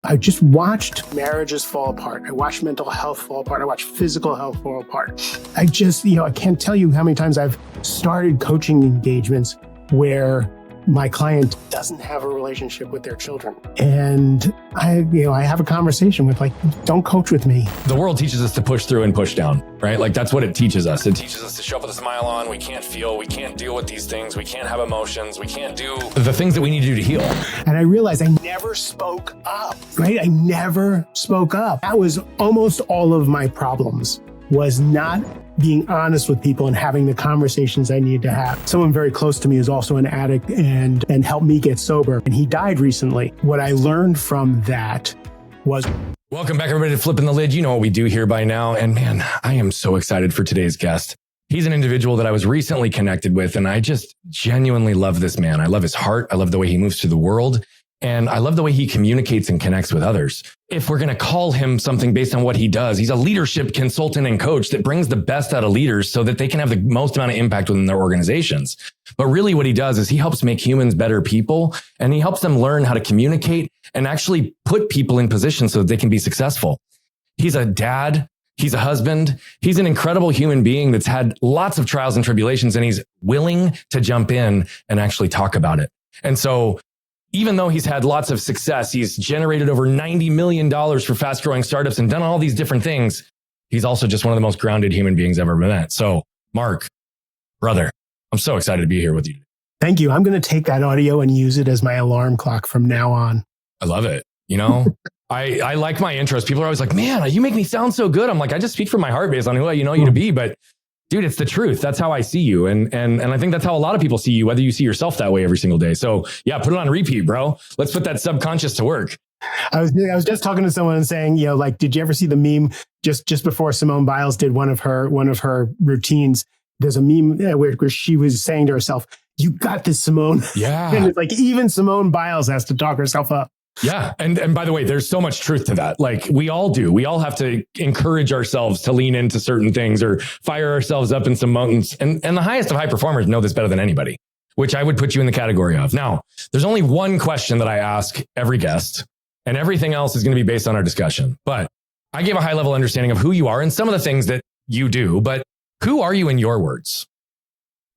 I just watched marriages fall apart. I watched mental health fall apart. I watched physical health fall apart. I can't tell you how many times I've started coaching engagements where my client doesn't have a relationship with their children. And I have a conversation with don't coach with me. The world teaches us to push through and push down, right? Like that's what it teaches us. It teaches us to show up with a smile on. We can't feel, we can't deal with these things. We can't have emotions. We can't do the things that we need to do to heal. And I realized I never spoke up, right? I never spoke up. That was almost all of my problems, was not being honest with people and having the conversations I needed to have. Someone very close to me is also an addict and helped me get sober. And he died recently. What I learned from that was... Welcome back, everybody, to Flipping the Lid. You know what we do here by now. And man, I am so excited for today's guest. He's an individual that I was recently connected with, and I just genuinely love this man. I love his heart. I love the way he moves through the world. And I love the way he communicates and connects with others. If we're going to call him something based on what he does, he's a leadership consultant and coach that brings the best out of leaders so that they can have the most amount of impact within their organizations. But really what he does is he helps make humans better people, and he helps them learn how to communicate and actually put people in position so that they can be successful. He's a dad. He's a husband. He's an incredible human being that's had lots of trials and tribulations, and he's willing to jump in and actually talk about it. And so even though he's had lots of success, he's generated over $90 million for fast growing startups and done all these different things. He's also just one of the most grounded human beings I've ever met. So Mark, brother, I'm so excited to be here with you. Thank you. I'm going to take that audio and use it as my alarm clock from now on. I love it. You know, I like my intros. People are always like, man, you make me sound so good. I'm like, I just speak from my heart based on who I know you to be. But dude, it's the truth. That's how I see you. And I think that's how a lot of people see you, whether you see yourself that way every single day. So yeah, put it on repeat, bro. Let's put that subconscious to work. I was just talking to someone and saying, did you ever see the meme just before Simone Biles did one of her routines? There's a meme where she was saying to herself, "You got this, Simone." Yeah. And it's like even Simone Biles has to talk herself up. Yeah. And by the way, there's so much truth to that. Like we all do. We all have to encourage ourselves to lean into certain things or fire ourselves up in some mountains. And the highest of high performers know this better than anybody, which I would put you in the category of. Now, there's only one question that I ask every guest, and everything else is going to be based on our discussion. But I give a high level understanding of who you are and some of the things that you do. But who are you in your words?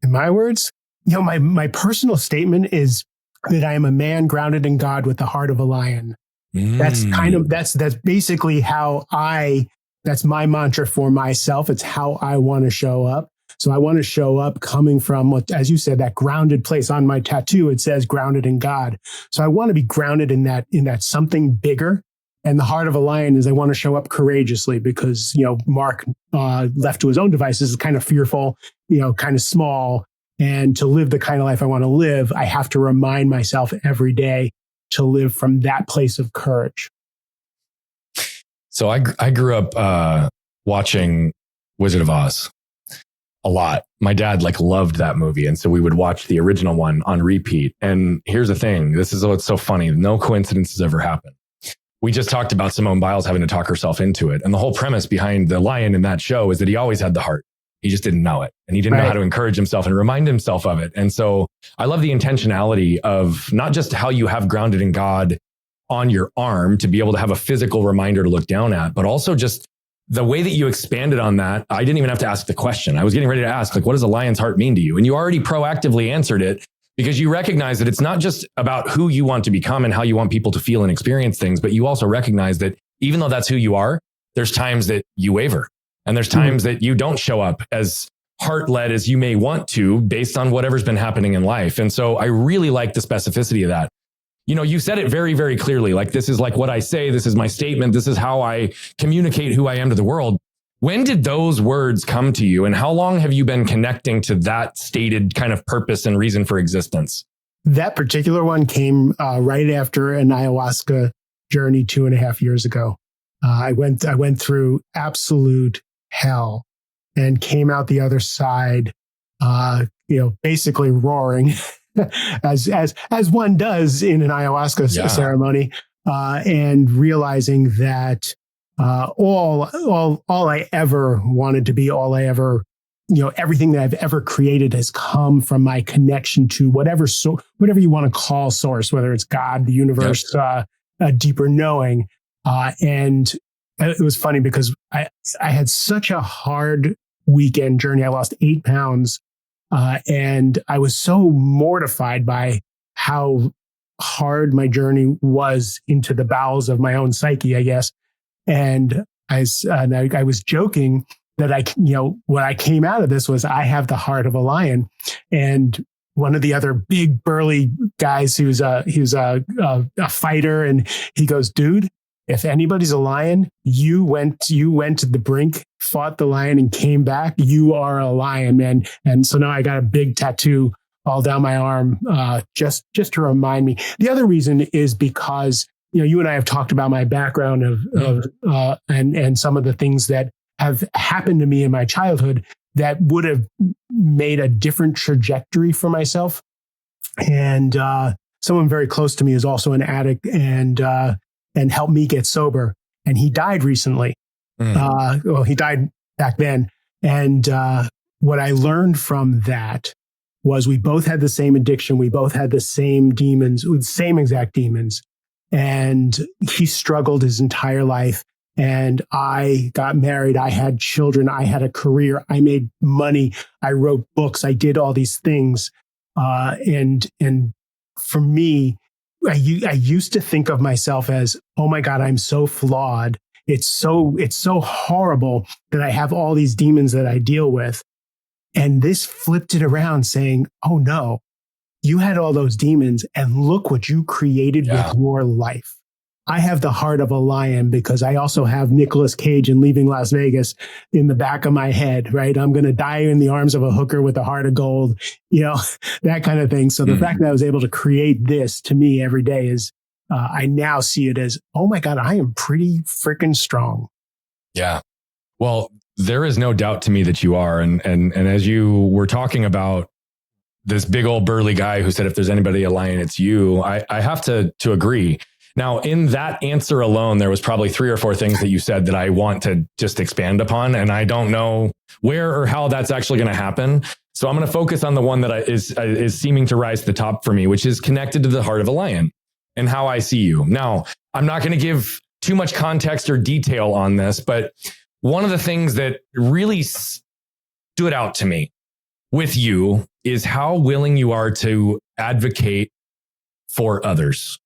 In my words, my personal statement is that I am a man grounded in God with the heart of a lion. That's basically that's my mantra for myself. It's how I want to show up. So I want to show up coming from what, as you said, that grounded place. On my tattoo, it says grounded in God. So I want to be grounded in that something bigger. And the heart of a lion is I want to show up courageously because, Mark, left to his own devices, is kind of fearful, kind of small. And to live the kind of life I want to live, I have to remind myself every day to live from that place of courage. So I grew up watching Wizard of Oz a lot. My dad loved that movie. And so we would watch the original one on repeat. And here's the thing. This is what's so funny. No coincidences ever happen. We just talked about Simone Biles having to talk herself into it. And the whole premise behind the lion in that show is that he always had the heart. He just didn't know it. And he didn't know how to encourage himself and remind himself of it. And so I love the intentionality of not just how you have grounded in God on your arm to be able to have a physical reminder to look down at, but also just the way that you expanded on that. I didn't even have to ask the question. I was getting ready to ask, what does a lion's heart mean to you? And you already proactively answered it because you recognize that it's not just about who you want to become and how you want people to feel and experience things, but you also recognize that even though that's who you are, there's times that you waver. And there's times that you don't show up as heart-led as you may want to based on whatever's been happening in life. And so I really like the specificity of that. You said it very, very clearly. This is what I say. This is my statement. This is how I communicate who I am to the world. When did those words come to you? And how long have you been connecting to that stated kind of purpose and reason for existence? That particular one came right after an ayahuasca journey 2.5 years ago. I went through absolute hell and came out the other side, basically roaring as one does in an ayahuasca ceremony, and realizing that all I ever wanted to be, all I ever, everything that I've ever created has come from my connection to whatever you want to call source, whether it's God, the universe, a deeper knowing. And it was funny because I had such a hard weekend journey. I lost 8 pounds. And I was so mortified by how hard my journey was into the bowels of my own psyche, I guess. And I was joking that when I came out of this was I have the heart of a lion. And one of the other big burly guys he was a fighter, and he goes, dude, if anybody's a lion, you went to the brink, fought the lion, and came back. You are a lion, man. And so now I got a big tattoo all down my arm, just to remind me. The other reason is because you and I have talked about my background and some of the things that have happened to me in my childhood that would have made a different trajectory for myself. And someone very close to me is also an addict and helped me get sober. And he died recently. Well, he died back then. And what I learned from that was we both had the same addiction. We both had the same demons, same exact demons. And he struggled his entire life. And I got married. I had children. I had a career. I made money. I wrote books. I did all these things. And for me, I used to think of myself as, oh my God, I'm so flawed. It's so horrible that I have all these demons that I deal with. And this flipped it around saying, oh no, you had all those demons and look what you created with your life. I have the heart of a lion because I also have Nicolas Cage in Leaving Las Vegas in the back of my head, right? I'm going to die in the arms of a hooker with a heart of gold, that kind of thing. So the fact that I was able to create this to me every day is, I now see it as, oh my God, I am pretty freaking strong. Yeah. Well, there is no doubt to me that you are. And as you were talking about this big old burly guy who said, if there's anybody a lion, it's you. I have to agree. Now, in that answer alone, there was probably 3 or 4 things that you said that I want to just expand upon. And I don't know where or how that's actually going to happen. So I'm going to focus on the one that is seeming to rise to the top for me, which is connected to the heart of a lion and how I see you. Now, I'm not going to give too much context or detail on this, but one of the things that really stood out to me with you is how willing you are to advocate for others.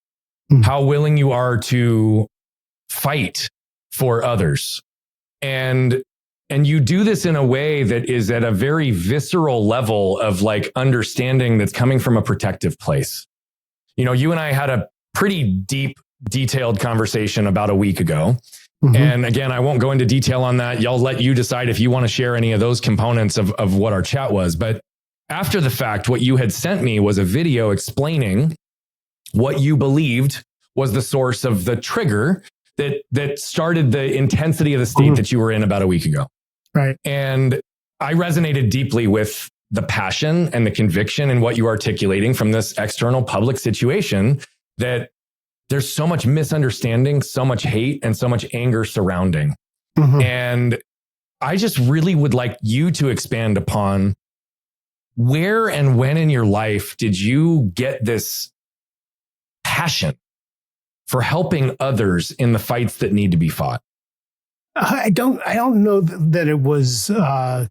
How willing you are to fight for others. And you do this in a way that is at a very visceral level of like understanding that's coming from a protective place. You and I had a pretty deep, detailed conversation about a week ago. Mm-hmm. And again, I won't go into detail on that. I'll let you decide if you want to share any of those components of what our chat was. But after the fact, what you had sent me was a video explaining what you believed was the source of the trigger that started the intensity of the state that you were in about a week ago. Right. And I resonated deeply with the passion and the conviction in what you are articulating from this external public situation, that there's so much misunderstanding, so much hate, and so much anger surrounding. Mm-hmm. And I just really would like you to expand upon where and when in your life did you get this passion for helping others in the fights that need to be fought? I don't know that it was an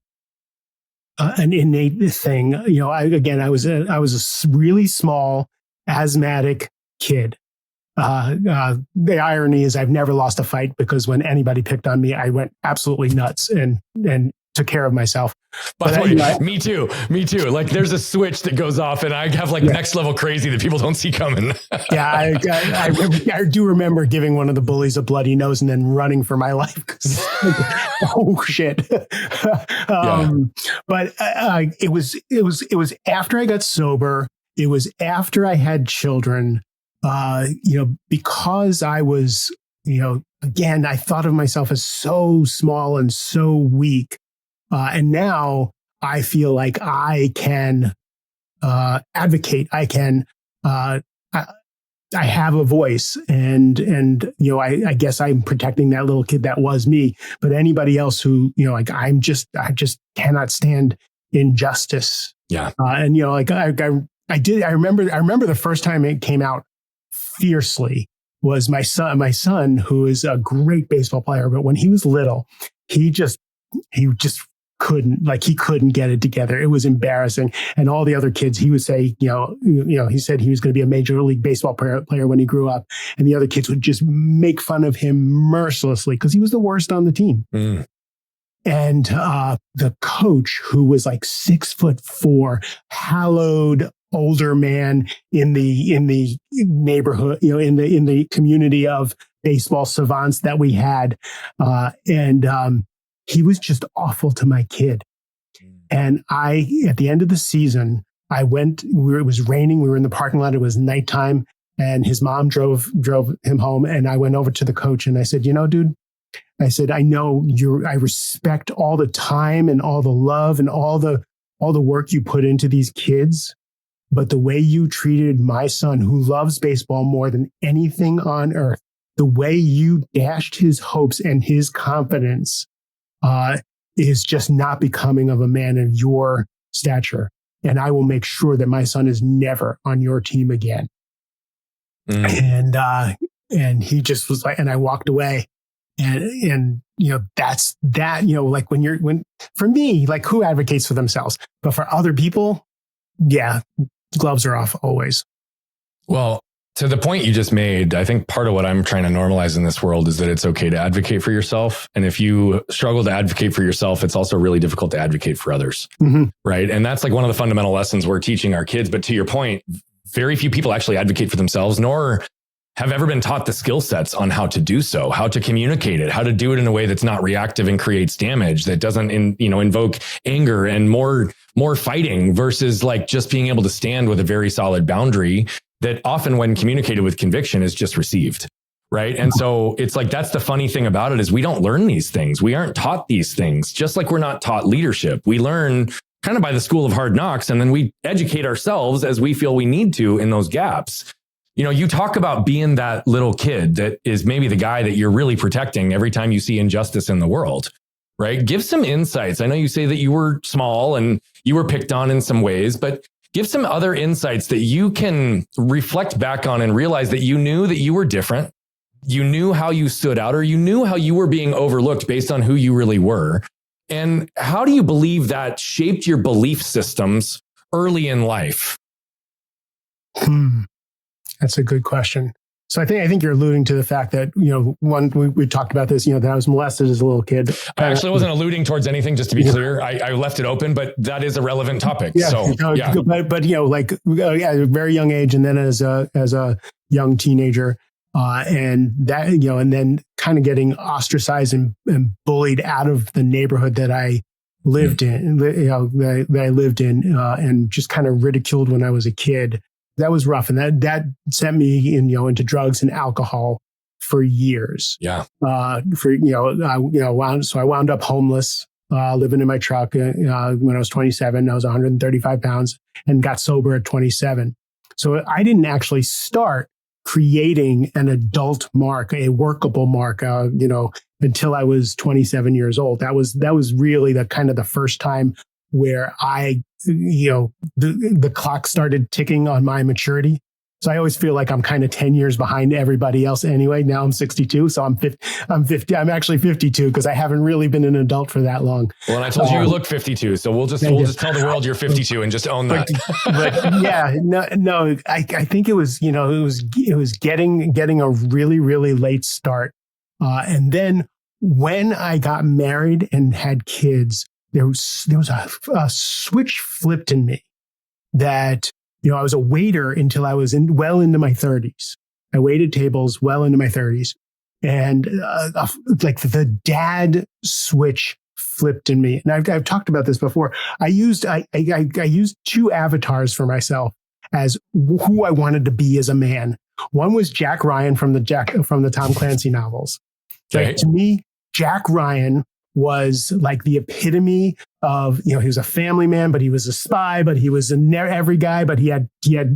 innate thing. I was a really small asthmatic kid. The irony is I've never lost a fight because when anybody picked on me, I went absolutely nuts and took care of myself. By the way, me too. Like there's a switch that goes off and I have like next level crazy that people don't see coming. Yeah. I do remember giving one of the bullies a bloody nose and then running for my life. Oh shit. But it was after I got sober. It was after I had children, because I was, again, I thought of myself as so small and so weak. And now I feel like I can advocate. I can. I have a voice, and I guess I'm protecting that little kid that was me. But anybody else who I just cannot stand injustice. Yeah. I remember the first time it came out fiercely was my son, who is a great baseball player, but when he was little, he just he couldn't get it together. It was embarrassing. And all the other kids, he would say, he said he was going to be a major league baseball player when he grew up. And the other kids would just make fun of him mercilessly because he was the worst on the team. Mm. And the coach, who was like 6'4", hallowed older man in the neighborhood, in the community of baseball savants that we had, he was just awful to my kid. And at the end of the season, it was raining. We were in the parking lot. It was nighttime, and his mom drove him home. And I went over to the coach and I said, dude, I said, I know I respect all the time and all the love and all the work you put into these kids. But the way you treated my son, who loves baseball more than anything on earth, the way you dashed his hopes and his confidence, is just not becoming of a man of your stature. And I will make sure that my son is never on your team again. Mm. And he just was like, and I walked away. And that's that, like for me, like, who advocates for themselves? But for other people, yeah, gloves are off always. Well, to the point you just made, I think part of what I'm trying to normalize in this world is that it's okay to advocate for yourself. And if you struggle to advocate for yourself, it's also really difficult to advocate for others. Mm-hmm. Right. And that's like one of the fundamental lessons we're teaching our kids. But to your point, very few people actually advocate for themselves, nor have ever been taught the skill sets on how to do so, how to communicate it, how to do it in a way that's not reactive and creates damage, that doesn't invoke anger and more fighting, versus like just being able to stand with a very solid boundary that often, when communicated with conviction, is just received. Right. And so it's like, that's the funny thing about it, is we don't learn these things. We aren't taught these things, just like we're not taught leadership. We learn kind of by the school of hard knocks, and then we educate ourselves as we feel we need to in those gaps. You talk about being that little kid that is maybe the guy that you're really protecting every time you see injustice in the world, right? Give some insights. I know you say that you were small and you were picked on in some ways, but give some other insights that you can reflect back on and realize that you knew that you were different. You knew how you stood out, or you knew how you were being overlooked based on who you really were. And how do you believe that shaped your belief systems early in life? That's a good question. So I think you're alluding to the fact that, we talked about this, that I was molested as a little kid. I actually wasn't alluding towards anything, just to be clear. I left it open, but that is a relevant topic. Yeah, But at a very young age, and then as a young teenager, and that, and then kind of getting ostracized and bullied out of the neighborhood that I lived in, that I lived in, and just kind of ridiculed when I was a kid. That was rough. And that sent me into drugs and alcohol for years. Yeah. I wound up homeless, living in my truck, when I was 27. I was 135 pounds and got sober at 27. So I didn't actually start creating an adult mark, a workable mark, until I was 27 years old. That was really the kind of the first time where the clock started ticking on my maturity. So I always feel like I'm kind of 10 years behind everybody else anyway. Now I'm 62. So I'm 50. I'm actually 52 because I haven't really been an adult for that long. Well, and I told you look 52. So we'll just tell the world you're 52 and just own that. But yeah, no, I think it was getting a really, really late start. And then when I got married and had kids, there was a switch flipped in me that, I was a waiter until I was well into my 30s. I waited tables well into my 30s. And like the dad switch flipped in me. And I've talked about this before. I used two avatars for myself as who I wanted to be as a man. One was Jack Ryan from the Tom Clancy novels. Okay. Like, to me, Jack Ryan was like the epitome of, he was a family man, but he was a spy, but he was every guy, but he had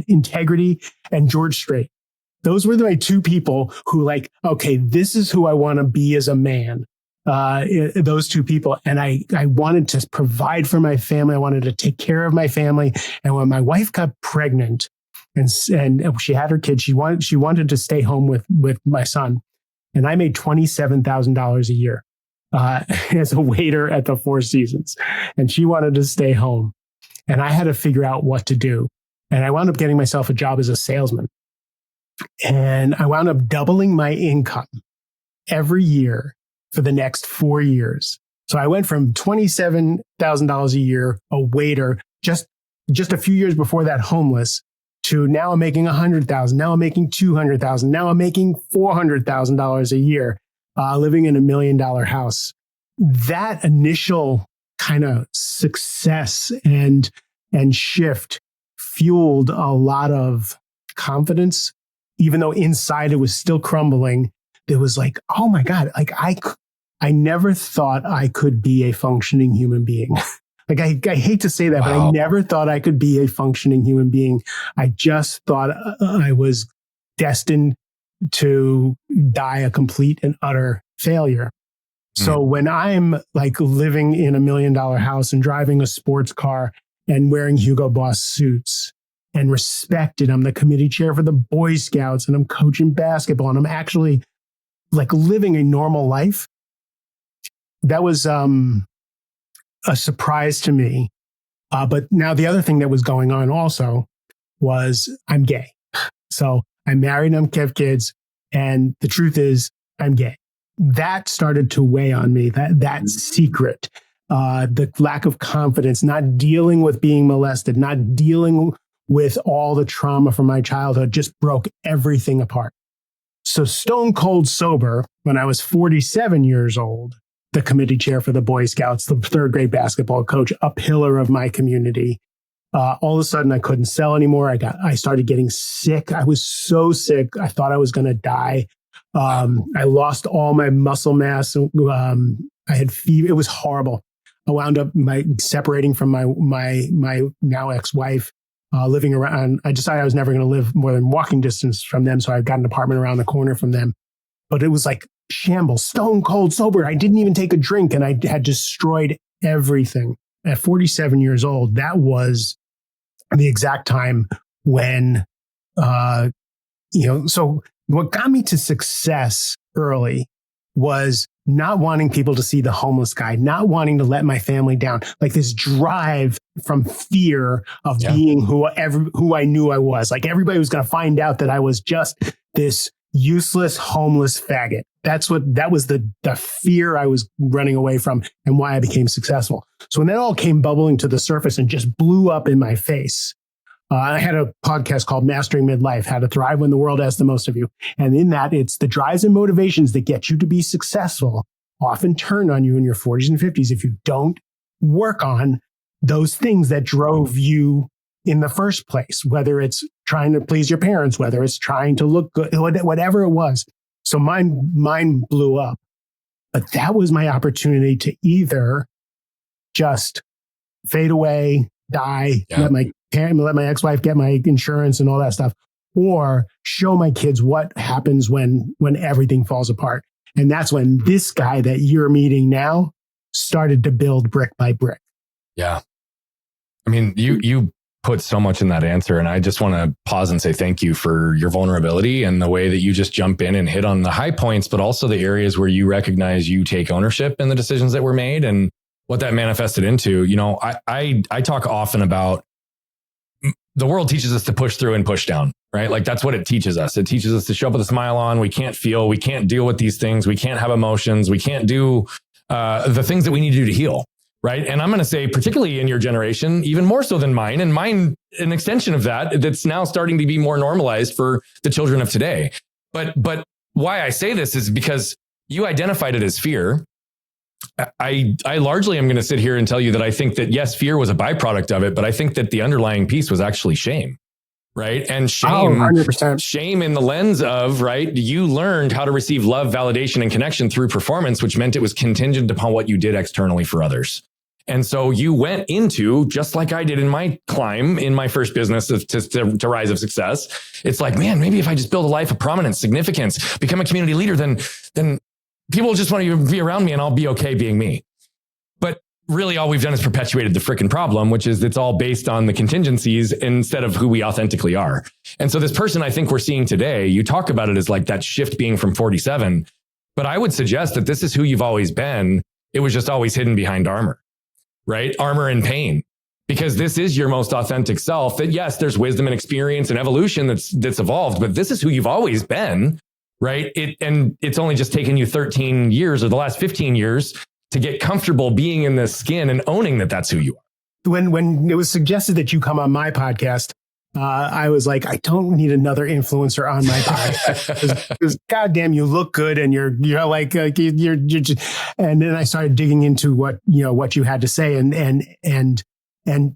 integrity. And George Strait. Those were my two people who, like, okay, this is who I want to be as a man. Those two people. And I wanted to provide for my family. I wanted to take care of my family. And when my wife got pregnant and she had her kids. She wanted to stay home with my son, and I made $27,000 a year as a waiter at the Four Seasons, and she wanted to stay home, and I had to figure out what to do. And I wound up getting myself a job as a salesman, and I wound up doubling my income every year for the next 4 years. So I went from $27,000 a year, a waiter, just a few years before that, homeless, to now I'm making $100,000. Now I'm making $200,000. Now I'm making $400,000 a year, living in $1 million house. That initial kind of success and shift fueled a lot of confidence, even though inside it was still crumbling. It was like, oh my God, like I never thought I could be a functioning human being. Like I hate to say that, but I never thought I could be a functioning human being. I just thought I was destined to die a complete and utter failure. So when I'm like living in $1 million house and driving a sports car and wearing Hugo Boss suits and respected, I'm the committee chair for the Boy Scouts and I'm coaching basketball and I'm actually like living a normal life. That was a surprise to me. But now the other thing that was going on also was I'm gay. So I'm married and I have kids. And the truth is I'm gay. That started to weigh on me, that secret, the lack of confidence, not dealing with being molested, not dealing with all the trauma from my childhood, just broke everything apart. So stone cold sober, when I was 47 years old, the committee chair for the Boy Scouts, the third grade basketball coach, a pillar of my community. All of a sudden I couldn't sell anymore. I started getting sick. I was so sick. I thought I was going to die. I lost all my muscle mass. I had fever. It was horrible. I wound up separating from my now ex-wife, living around. I decided I was never going to live more than walking distance from them. So I got an apartment around the corner from them. But it was like shambles, stone cold sober. I didn't even take a drink and I had destroyed everything. At 47 years old, that was the exact time when, so what got me to success early was not wanting people to see the homeless guy, not wanting to let my family down, like this drive from fear of being who I knew I was. Like everybody was going to find out that I was just this useless, homeless faggot. That was the fear I was running away from and why I became successful. So when that all came bubbling to the surface and just blew up in my face, I had a podcast called Mastering Midlife, How to Thrive When the World Asks the Most of You. And in that, it's the drives and motivations that get you to be successful often turn on you in your 40s and 50s if you don't work on those things that drove you in the first place, whether it's trying to please your parents, whether it's trying to look good, whatever it was. So mine blew up. But that was my opportunity to either just fade away, die, let my ex-wife get my insurance and all that stuff, or show my kids what happens when everything falls apart. And that's when this guy that you're meeting now started to build brick by brick. Yeah. I mean, you put so much in that answer, and I just want to pause and say thank you for your vulnerability and the way that you just jump in and hit on the high points, but also the areas where you recognize you take ownership in the decisions that were made and what that manifested into. You know, I talk often about the world teaches us to push through and push down, right? Like that's what it teaches us. It teaches us to show up with a smile on. We can't feel, we can't deal with these things. We can't have emotions. We can't do the things that we need to do to heal. Right. And I'm going to say, particularly in your generation, even more so than mine, and mine, an extension of that's now starting to be more normalized for the children of today. But why I say this is because you identified it as fear. I largely am going to sit here and tell you that I think that, yes, fear was a byproduct of it, but I think that the underlying piece was actually shame. Right. And shame, 100%. Shame in the lens of, right, you learned how to receive love, validation, and connection through performance, which meant it was contingent upon what you did externally for others. And so you went into, just like I did in my climb in my first business to rise of success. It's like, man, maybe if I just build a life of prominence, significance, become a community leader, then people just want to be around me and I'll be okay being me. But really all we've done is perpetuated the freaking problem, which is it's all based on the contingencies instead of who we authentically are. And so this person I think we're seeing today, you talk about it as like that shift being from 47, but I would suggest that this is who you've always been. It was just always hidden behind armor, right? Armor and pain, because this is your most authentic self. That yes, there's wisdom and experience and evolution that's evolved, but this is who you've always been, right? And it's only just taken you 13 years or the last 15 years to get comfortable being in this skin and owning that that's who you are. When it was suggested that you come on my podcast, I was like, I don't need another influencer on my podcast because goddamn, you look good and you're just, and then I started digging into what you had to say and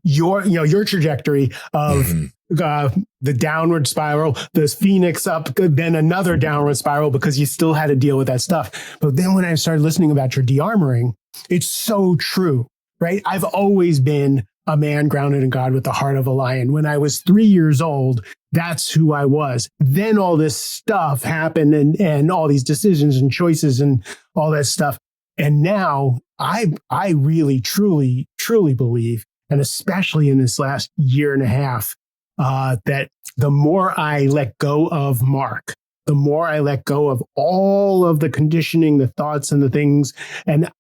your trajectory of the downward spiral, this phoenix up, then another downward spiral because you still had to deal with that stuff. But then when I started listening about your de-armoring, it's so true, right? I've always been a man grounded in God with the heart of a lion. When I was 3 years old, that's who I was. Then all this stuff happened and all these decisions and choices and all that stuff. And now I really, truly, truly believe, and especially in this last year and a half, that the more I let go of Mark, the more I let go of all of the conditioning, the thoughts and the things, and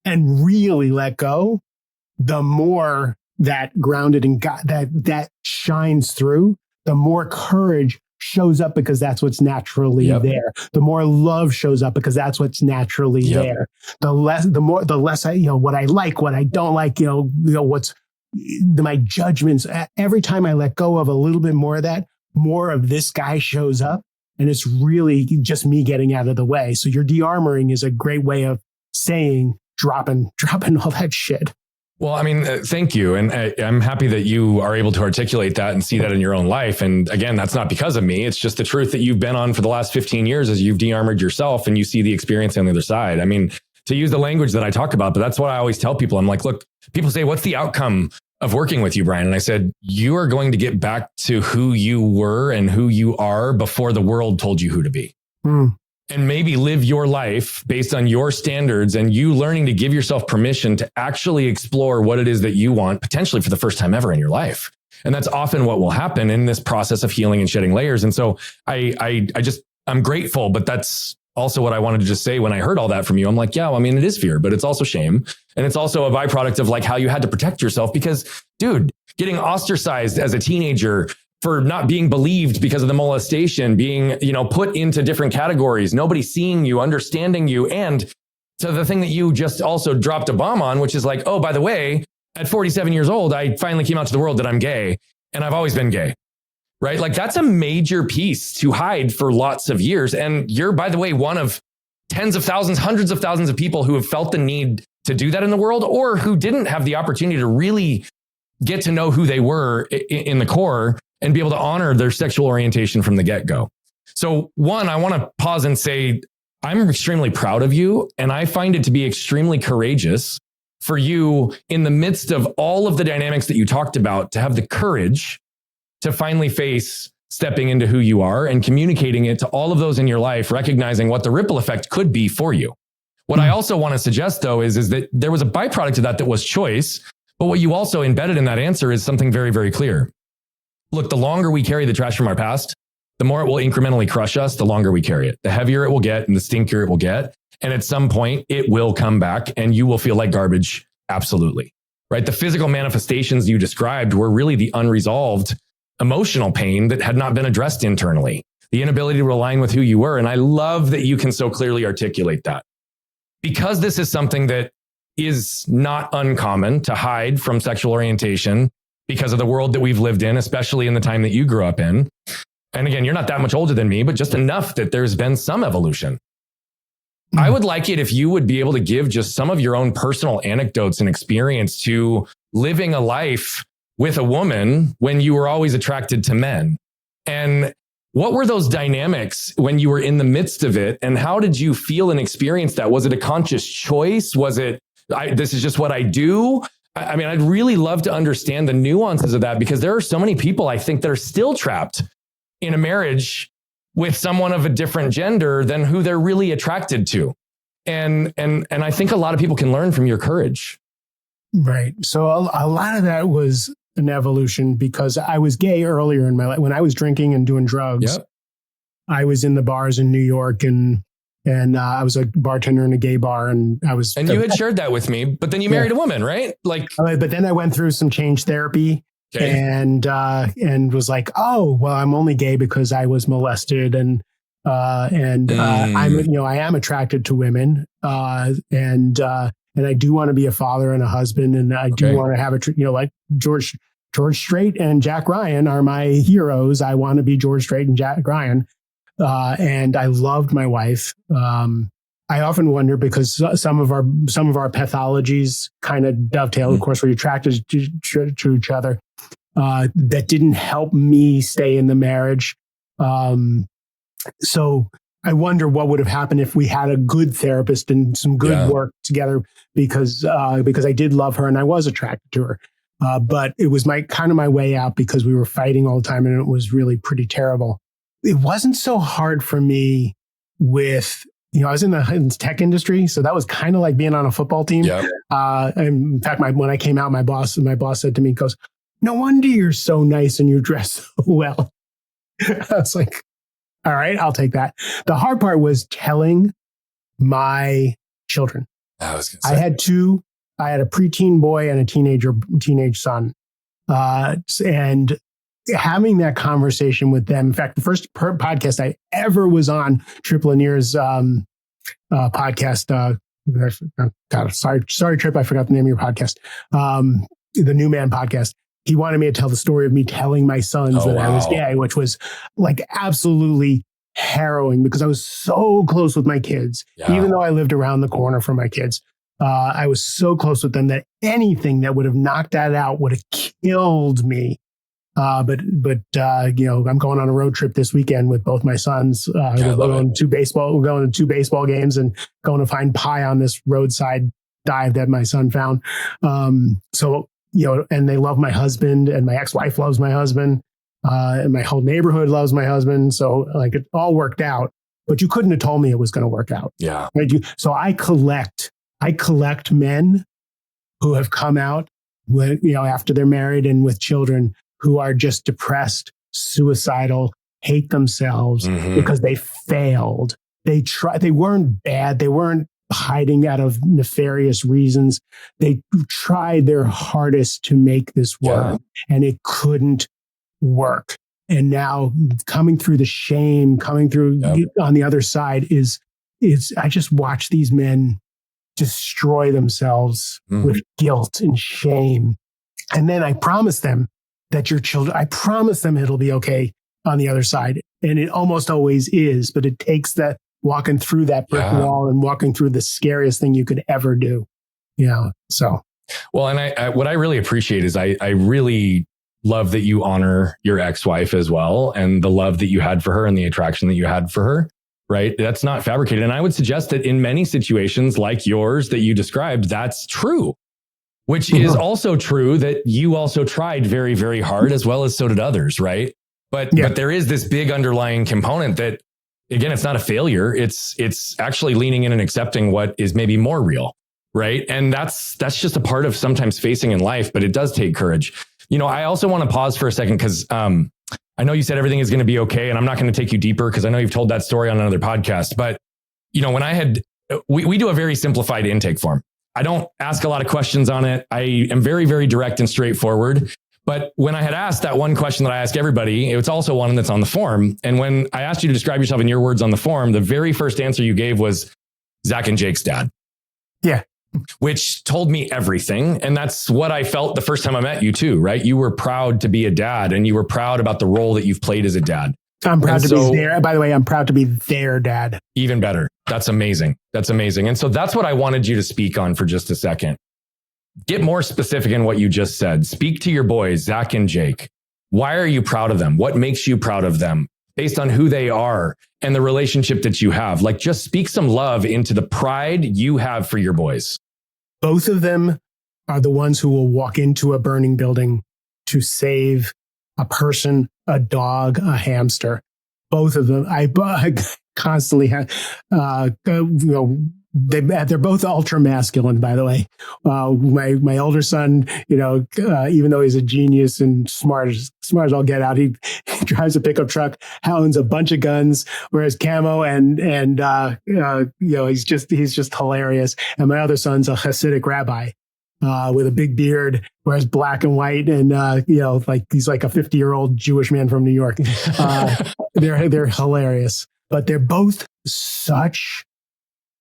really let go, the more that grounded in God, that shines through, the more courage shows up because that's what's naturally there. The more love shows up because that's what's naturally there. The less I, what I like, what I don't like, what's my judgments. Every time I let go of a little bit more of that, more of this guy shows up, and it's really just me getting out of the way. So your de-armoring is a great way of saying, dropping all that shit. Well, I mean, thank you. And I'm happy that you are able to articulate that and see that in your own life. And again, that's not because of me. It's just the truth that you've been on for the last 15 years as you've de-armored yourself and you see the experience on the other side. I mean, to use the language that I talk about, but that's what I always tell people. I'm like, look, people say, what's the outcome of working with you, Brian? And I said, you are going to get back to who you were and who you are before the world told you who to be. And maybe live your life based on your standards and you learning to give yourself permission to actually explore what it is that you want, potentially for the first time ever in your life. And that's often what will happen in this process of healing and shedding layers. And so I'm grateful, but that's also what I wanted to just say when I heard all that from you. I'm like, yeah, well, I mean, it is fear, but it's also shame. And it's also a byproduct of like how you had to protect yourself because, dude, getting ostracized as a teenager for not being believed because of the molestation, being, put into different categories, nobody seeing you, understanding you. And so the thing that you just also dropped a bomb on, which is like, oh, by the way, at 47 years old, I finally came out to the world that I'm gay and I've always been gay, right? Like that's a major piece to hide for lots of years. And you're, by the way, one of tens of thousands, hundreds of thousands of people who have felt the need to do that in the world or who didn't have the opportunity to really get to know who they were in the core and be able to honor their sexual orientation from the get-go. So one, I want to pause and say, I'm extremely proud of you. And I find it to be extremely courageous for you in the midst of all of the dynamics that you talked about to have the courage to finally face stepping into who you are and communicating it to all of those in your life, recognizing what the ripple effect could be for you. What I also want to suggest though, is that there was a byproduct of that was choice. But what you also embedded in that answer is something very, very clear. Look, the longer we carry the trash from our past, the more it will incrementally crush us, the longer we carry it, the heavier it will get and the stinkier it will get. And at some point it will come back and you will feel like garbage. Absolutely. Right. The physical manifestations you described were really the unresolved emotional pain that had not been addressed internally, the inability to align with who you were. And I love that you can so clearly articulate that because this is something that is not uncommon to hide from sexual orientation because of the world that we've lived in, especially in the time that you grew up in. And again, you're not that much older than me, but just enough that there's been some evolution. I would like it if you would be able to give just some of your own personal anecdotes and experience to living a life with a woman when you were always attracted to men. And what were those dynamics when you were in the midst of it? And how did you feel and experience that? Was it a conscious choice? Was it, this is just what I do? I mean, I'd really love to understand the nuances of that because there are so many people I think that are still trapped in a marriage with someone of a different gender than who they're really attracted to. And I think a lot of people can learn from your courage. Right. So a lot of that was an evolution because I was gay earlier in my life. When I was drinking and doing drugs, Yep. I was in the bars in New York and I was a bartender in a gay bar, and I was. And you had shared that with me, but then you married a woman, right? Like, but then I went through some change therapy, and was like, oh, well, I'm only gay because I was molested, and I'm, I am attracted to women, and I do want to be a father and a husband, and I do want to have like George Strait and Jack Ryan are my heroes. I want to be George Strait and Jack Ryan. And I loved my wife. I often wonder because some of our pathologies kind of dovetail. Of course, we're attracted to each other. That didn't help me stay in the marriage. So I wonder what would have happened if we had a good therapist and some good work together, because I did love her and I was attracted to her. But it was my way out because we were fighting all the time and it was really pretty terrible. It wasn't so hard for me with, I was in the tech industry. So that was kind of like being on a football team. Yep. In fact, when I came out, my boss said to me, he goes, "No wonder you're so nice and you dress so well." I was like, all right, I'll take that. The hard part was telling my children. I had a preteen boy and a teenage son. And having that conversation with them. In fact, the first podcast I ever was on, Triple Lanier's podcast. God, sorry, Trip. I forgot the name of your podcast. The New Man podcast. He wanted me to tell the story of me telling my sons I was gay, which was like absolutely harrowing because I was so close with my kids, even though I lived around the corner from my kids. I was so close with them that anything that would have knocked that out would have killed me. But I'm going on a road trip this weekend with both my sons. We're going to two baseball games and going to find pie on this roadside dive that my son found. And they love my husband, and my ex-wife loves my husband, and my whole neighborhood loves my husband. So like it all worked out, but you couldn't have told me it was going to work out. Yeah. Right? So I collect men who have come out after they're married and with children, who are just depressed, suicidal, hate themselves because they failed. They weren't bad. They weren't hiding out of nefarious reasons. They tried their hardest to make this work and it couldn't work. And now coming through the shame, coming through on the other side is I just watch these men destroy themselves with guilt and shame. And then I promise them that I promise them it'll be okay on the other side. And it almost always is, but it takes that walking through that brick wall and walking through the scariest thing you could ever do. So. Well, and I what I really appreciate is I really love that you honor your ex-wife as well, and the love that you had for her and the attraction that you had for her, right? That's not fabricated. And I would suggest that in many situations like yours that you described, that's true. Which is also true that you also tried very, very hard, as well as so did others, right? But there is this big underlying component that, again, it's not a failure. It's actually leaning in and accepting what is maybe more real, right? And that's just a part of sometimes facing in life, but it does take courage. I also want to pause for a second because I know you said everything is going to be okay, and I'm not going to take you deeper because I know you've told that story on another podcast. But when we do a very simplified intake form. I don't ask a lot of questions on it. I am very, very direct and straightforward. But when I had asked that one question that I ask everybody, it's also one that's on the form. And when I asked you to describe yourself in your words on the form, the very first answer you gave was Zack and Jake's dad. Yeah. Which told me everything. And that's what I felt the first time I met you too, right? You were proud to be a dad, and you were proud about the role that you've played as a dad. I'm proud to be there. By the way, I'm proud to be their dad. Even better. That's amazing. That's amazing. And so that's what I wanted you to speak on for just a second. Get more specific in what you just said. Speak to your boys, Zack and Jake. Why are you proud of them? What makes you proud of them based on who they are and the relationship that you have? Like, just speak some love into the pride you have for your boys. Both of them are the ones who will walk into a burning building to save a person, a dog, a hamster. Both of them. I constantly have, they're both ultra masculine, by the way. My older son, even though he's a genius and smart as all get out, he drives a pickup truck, owns a bunch of guns, wears camo, and he's just hilarious. And my other son's a Hasidic rabbi with a big beard, wears black and white, and like he's like a 50-year-old Jewish man from New York. They're hilarious, but they're both such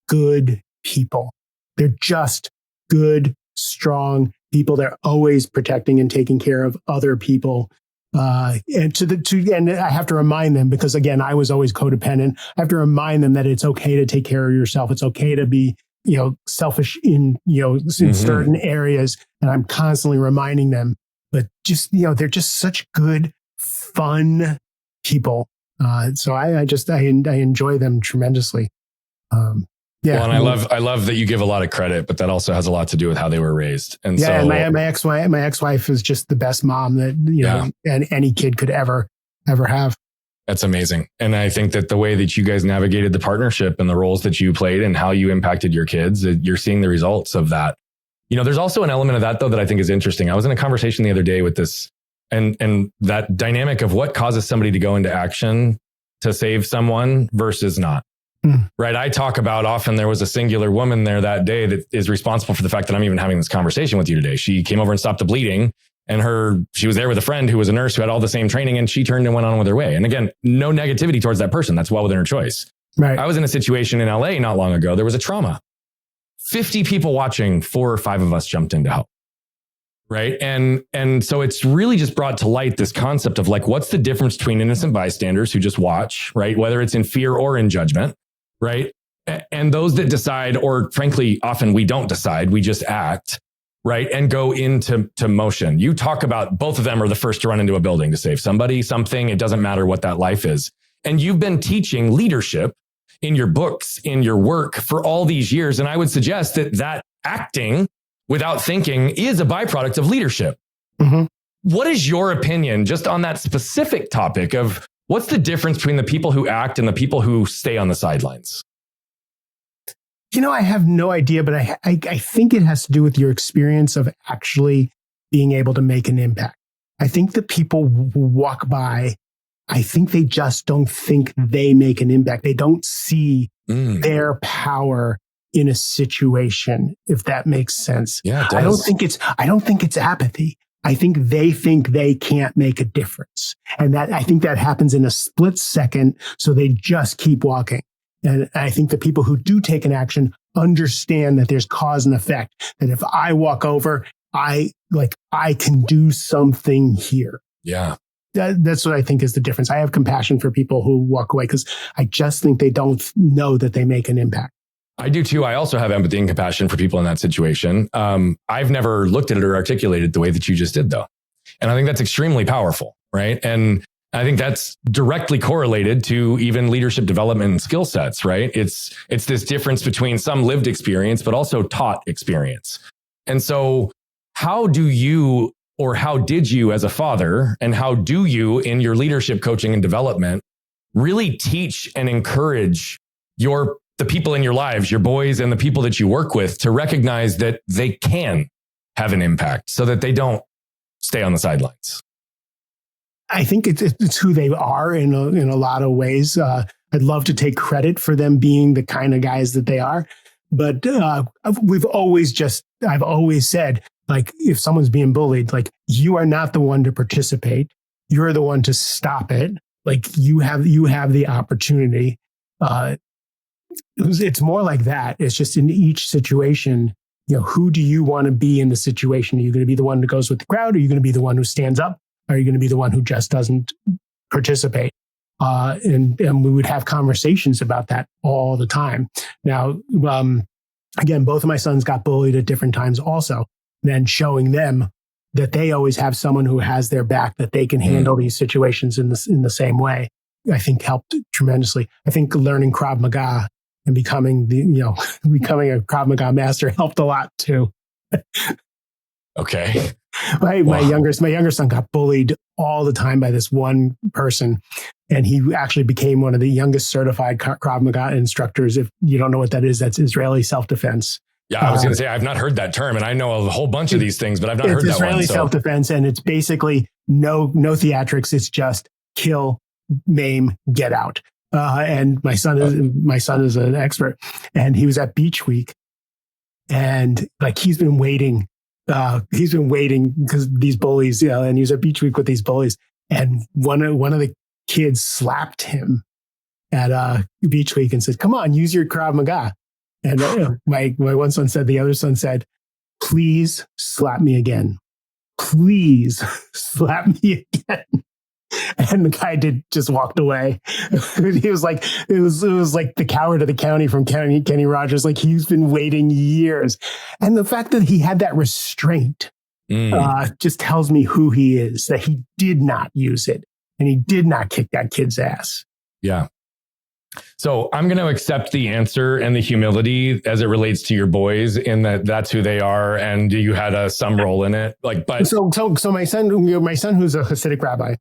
good people. They're just good, strong people. They're always protecting and taking care of other people. And I have to remind them, because again, I was always codependent. I have to remind them that it's okay to take care of yourself. It's okay to be, selfish in certain areas. And I'm constantly reminding them, but just, they're just such good, fun people. So I enjoy them tremendously. Yeah. Well, and I love that you give a lot of credit, but that also has a lot to do with how they were raised. And and my ex-wife is just the best mom that, and any kid could ever have. That's amazing. And I think that the way that you guys navigated the partnership and the roles that you played and how you impacted your kids, you're seeing the results of that. There's also an element of that though, that I think is interesting. I was in a conversation the other day with this and that dynamic of what causes somebody to go into action to save someone versus not. Right. I talk about often there was a singular woman there that day that is responsible for the fact that I'm even having this conversation with you today. She came over and stopped the bleeding, and she was there with a friend who was a nurse who had all the same training, and she turned and went on with her way. And again, no negativity towards that person. That's well within her choice. Right. I was in a situation in LA not long ago. There was a trauma. 50 people watching, 4 or 5 of us jumped in to help. Right. And so it's really just brought to light this concept of like, what's the difference between innocent bystanders who just watch, right? Whether it's in fear or in judgment. Right. And those that decide, or frankly, often we don't decide, we just act, right? And go into motion. You talk about both of them are the first to run into a building to save somebody, something. It doesn't matter what that life is. And you've been teaching leadership in your books, in your work for all these years. And I would suggest that acting without thinking is a byproduct of leadership. Mm-hmm. What is your opinion just on that specific topic of what's the difference between the people who act and the people who stay on the sidelines? I have no idea, but I think it has to do with your experience of actually being able to make an impact. I think that people who walk by, I think they just don't think they make an impact. They don't see their power in a situation, if that makes sense. Yeah, it does. I don't think it's apathy. I think they can't make a difference. And I think that happens in a split second. So they just keep walking. And I think the people who do take an action understand that there's cause and effect, that if I walk over, I can do something here. Yeah. That's what I think is the difference. I have compassion for people who walk away because I just think they don't know that they make an impact. I do too. I also have empathy and compassion for people in that situation. I've never looked at it or articulated the way that you just did though. And I think that's extremely powerful, right? And I think that's directly correlated to even leadership development and skill sets, right? It's this difference between some lived experience, but also taught experience. And so how do you, or how did you as a father, and how do you in your leadership coaching and development really teach and encourage the people in your lives, your boys and the people that you work with, to recognize that they can have an impact so that they don't stay on the sidelines? I think it's who they are in a lot of ways. I'd love to take credit for them being the kind of guys that they are. But I've always said, like, if someone's being bullied, like, you are not the one to participate. You're the one to stop it. Like, you have the opportunity. It's more like that. It's just in each situation, who do you want to be in the situation? Are you going to be the one that goes with the crowd? Are you going to be the one who stands up? Are you going to be the one who just doesn't participate? And we would have conversations about that all the time. Now, again, both of my sons got bullied at different times also. Then showing them that they always have someone who has their back, that they can handle these situations in the same way, I think helped tremendously. I think learning Krav Maga and becoming a Krav Maga master helped a lot too. Okay. My younger son got bullied all the time by this one person, and he actually became one of the youngest certified Krav Maga instructors. If you don't know what that is, that's Israeli self-defense. Yeah, I was going to say, I've not heard that term, and I know a whole bunch of these things, but I've not heard that Israeli one. Israeli self-defense, and it's basically no theatrics. It's just kill, maim, get out. And my son is an expert, and he was at Beach Week, and like he's been waiting because these bullies, and he was at Beach Week with these bullies, and one of the kids slapped him at Beach Week and said, "Come on, use your Krav Maga." And my one son said, the other son said, "Please slap me again. Please slap me again." And the guy just walked away. He was like, it was like the coward of the county from Kenny Rogers. Like he's been waiting years. And the fact that he had that restraint just tells me who he is, that he did not use it and he did not kick that kid's ass. Yeah. So I'm going to accept the answer and the humility as it relates to your boys in that that's who they are. And you had some role in it. Like, but so my son who's a Hasidic rabbi,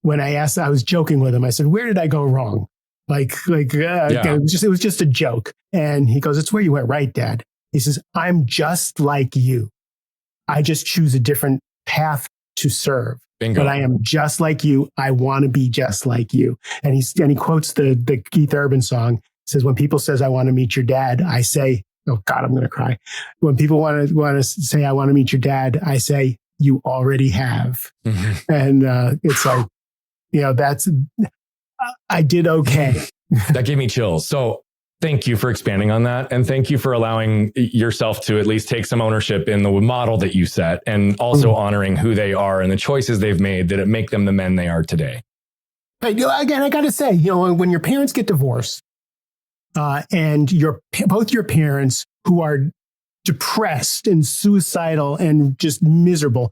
when I asked, I was joking with him. I said, "Where did I go wrong?" It was just a joke. And he goes, "It's where you went right, Dad." He says, "I'm just like you. I just choose a different path to serve. Bingo. But I am just like you. I want to be just like you." And he quotes the Keith Urban song. He says, "When people says I want to meet your dad, I say," oh God, I'm going to cry. "When people want to say I want to meet your dad, I say you already have." Mm-hmm. And it's like, I did okay. That gave me chills. So thank you for expanding on that. And thank you for allowing yourself to at least take some ownership in the model that you set and also honoring who they are and the choices they've made that make them the men they are today. But again, I got to say, when your parents get divorced and both your parents who are depressed and suicidal and just miserable,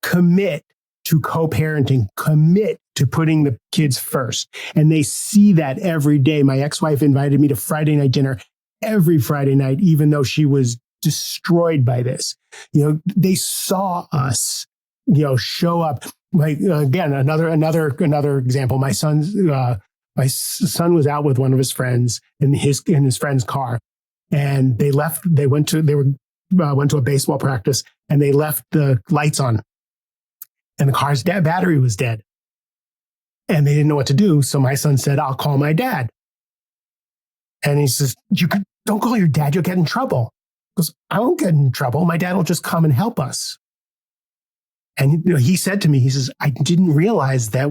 commit to co-parenting, commit to putting the kids first. And they see that every day. My ex-wife invited me to Friday night dinner every Friday night, even though she was destroyed by this. They saw us, show up. Like, again, another example. My son was out with one of his friends in his friend's car, and they went to a baseball practice, and they left the lights on. And the car's battery was dead. And they didn't know what to do. So my son said, "I'll call my dad." And he says, "Don't call your dad. You'll get in trouble." He goes, "I won't get in trouble. My dad will just come and help us." And he said to me, he says, "I didn't realize that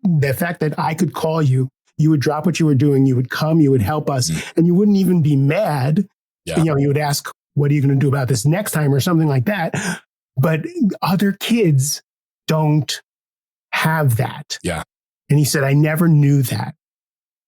the fact that I could call you, you would drop what you were doing, you would come, you would help us, and you wouldn't even be mad. Yeah. You would ask, 'What are you going to do about this next time?' or something like that." But other kids don't have that. Yeah. And he said, "I never knew that."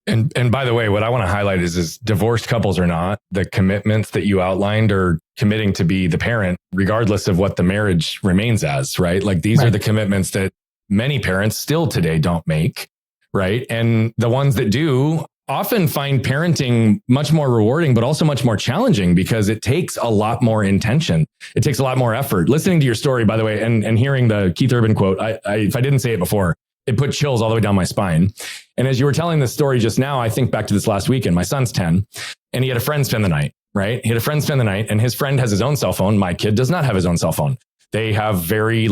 And by the way, what I want to highlight is divorced couples or not, the commitments that you outlined are committing to be the parent, regardless of what the marriage remains as, right? Like these are the commitments that many parents still today don't make, right? And the ones that do often find parenting much more rewarding, but also much more challenging because it takes a lot more intention. It takes a lot more effort. Listening to your story, by the way, and hearing the Keith Urban quote, if I didn't say it before, it put chills all the way down my spine. And as you were telling this story just now, I think back to this last weekend. My son's 10 and he had a friend spend the night, right? He had a friend spend the night and his friend has his own cell phone. My kid does not have his own cell phone. They have very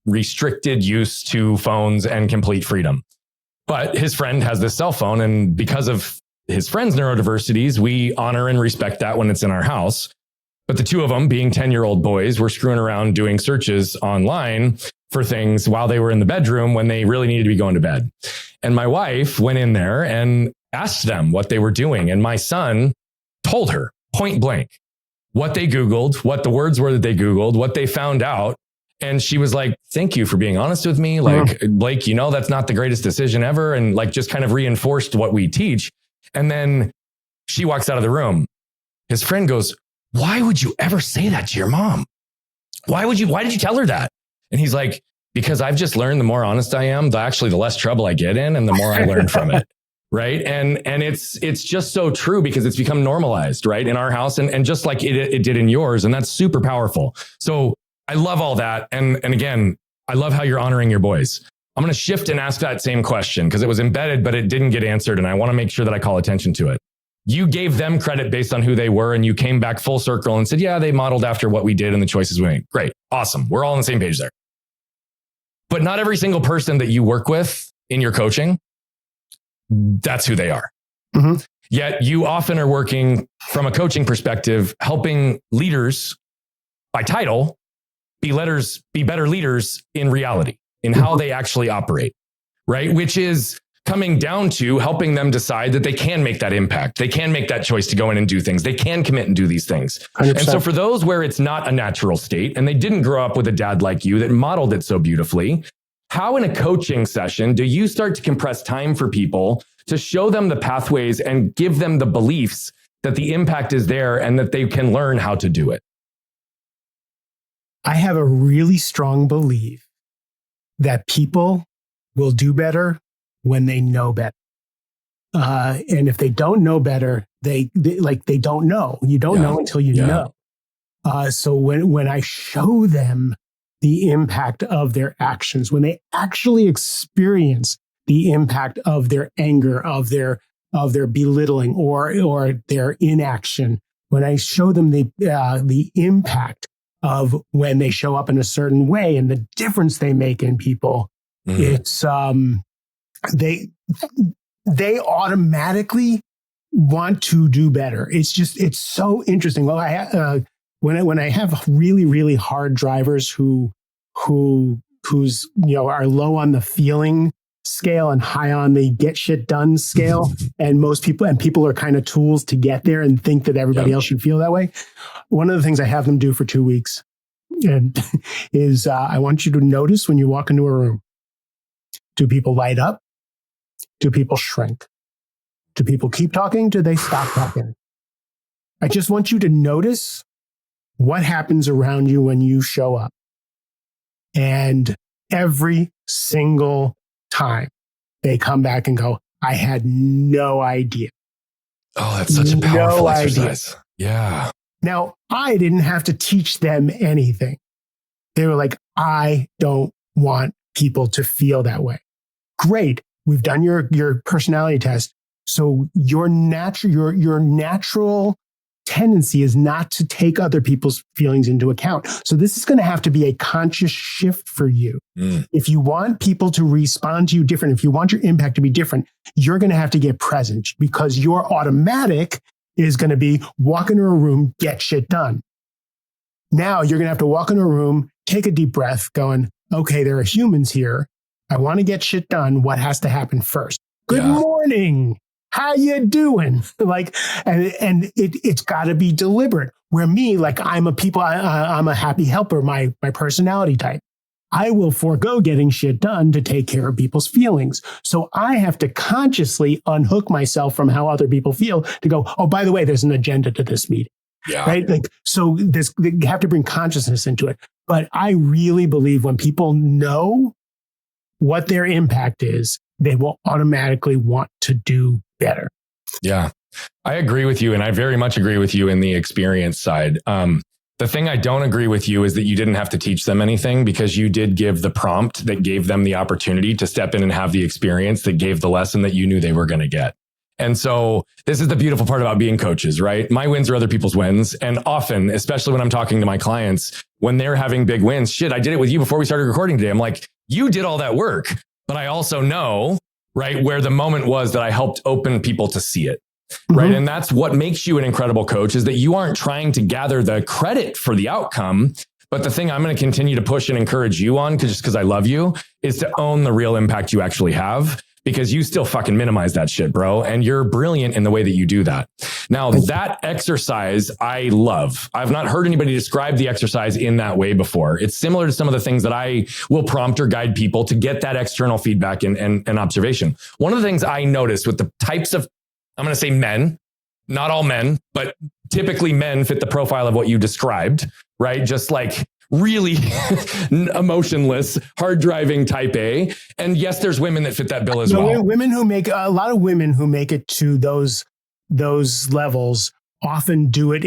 restricted use to phones and complete freedom. But his friend has this cell phone. And because of his friend's neurodiversities, we honor and respect that when it's in our house. But the two of them, being 10-year-old boys, were screwing around doing searches online for things while they were in the bedroom when they really needed to be going to bed. And my wife went in there and asked them what they were doing. And my son told her point blank what they Googled, what the words were that they Googled, what they found out. And she was like, "Thank you for being honest with me. Blake, that's not the greatest decision ever." And just kind of reinforced what we teach. And then she walks out of the room. His friend goes, "Why would you ever say that to your mom? Why did you tell her that?" And he's like, "Because I've just learned the more honest I am, the less trouble I get in and the more I learn from it." Right. And it's just so true because it's become normalized, right, in our house and just like it did in yours. And that's super powerful. So I love all that. And again, I love how you're honoring your boys. I'm going to shift and ask that same question because it was embedded, but it didn't get answered. And I want to make sure that I call attention to it. You gave them credit based on who they were, and you came back full circle and said, yeah, they modeled after what we did and the choices we made. Great. Awesome. We're all on the same page there. But not every single person that you work with in your coaching, that's who they are. Mm-hmm. Yet you often are working from a coaching perspective, helping leaders by title be better leaders in reality, in how they actually operate, right? Which is coming down to helping them decide that they can make that impact. They can make that choice to go in and do things. They can commit and do these things. 100%. And so for those where it's not a natural state and they didn't grow up with a dad like you that modeled it so beautifully, how in a coaching session do you start to compress time for people to show them the pathways and give them the beliefs that the impact is there and that they can learn how to do it? I have a really strong belief that people will do better when they know better. And if they don't know better, they don't know. You don't know until you know. So when I show them the impact of their actions, when they actually experience the impact of their anger, of their belittling or their inaction, when I show them the impact of when they show up in a certain way and the difference they make in people, it's they automatically want to do better. It's so interesting. Well, when I have really, really hard drivers who's are low on the feeling scale and high on the get shit done scale, and people are kind of tools to get there and think that everybody else should feel that way. One of the things I have them do for 2 weeks is I want you to notice when you walk into a room, do people light up? Do people shrink? Do people keep talking? Do they stop talking? I just want you to notice what happens around you when you show up. And every single time they come back and go, I had no idea. Oh, that's such a powerful exercise. Yeah. Now, I didn't have to teach them anything. They were like, I don't want people to feel that way. Great. We've done your personality test. So your natural tendency is not to take other people's feelings into account. So this is going to have to be a conscious shift for you. If you want people to respond to you different, if you want your impact to be different, you're going to have to get present, because your automatic is going to be walk into a room, get shit done. Now you're going to have to walk into a room, take a deep breath, going, okay, there are humans here. I want to get shit done. What has to happen first? Good morning. How you doing? It's got to be deliberate. Where me, I'm a happy helper, my personality type. I will forego getting shit done to take care of people's feelings. So I have to consciously unhook myself from how other people feel to go, oh, by the way, there's an agenda to this meeting. Yeah. Right. So you have to bring consciousness into it. But I really believe when people know what their impact is, they will automatically want to do better. Yeah, I agree with you. And I very much agree with you in the experience side. The thing I don't agree with you is that you didn't have to teach them anything, because you did give the prompt that gave them the opportunity to step in and have the experience that gave the lesson that you knew they were going to get. And so this is the beautiful part about being coaches, right? My wins are other people's wins. And often, especially when I'm talking to my clients, when they're having big wins, shit, I did it with you before we started recording today. I'm like, you did all that work, but I also know, right, where the moment was that I helped open people to see it. Right. And that's what makes you an incredible coach, is that you aren't trying to gather the credit for the outcome. But the thing I'm going to continue to push and encourage you on, just because I love you, is to own the real impact you actually have, because you still fucking minimize that shit, bro. And you're brilliant in the way that you do that. Now, that exercise I love. I've not heard anybody describe the exercise in that way before. It's similar to some of the things that I will prompt or guide people to get that external feedback and observation. One of the things I noticed with the types of, I'm going to say men, not all men, but typically men fit the profile of what you described, right? Just like really emotionless, hard driving type A. And yes, there's women that fit that bill as well. A lot of women who make it to those levels often do it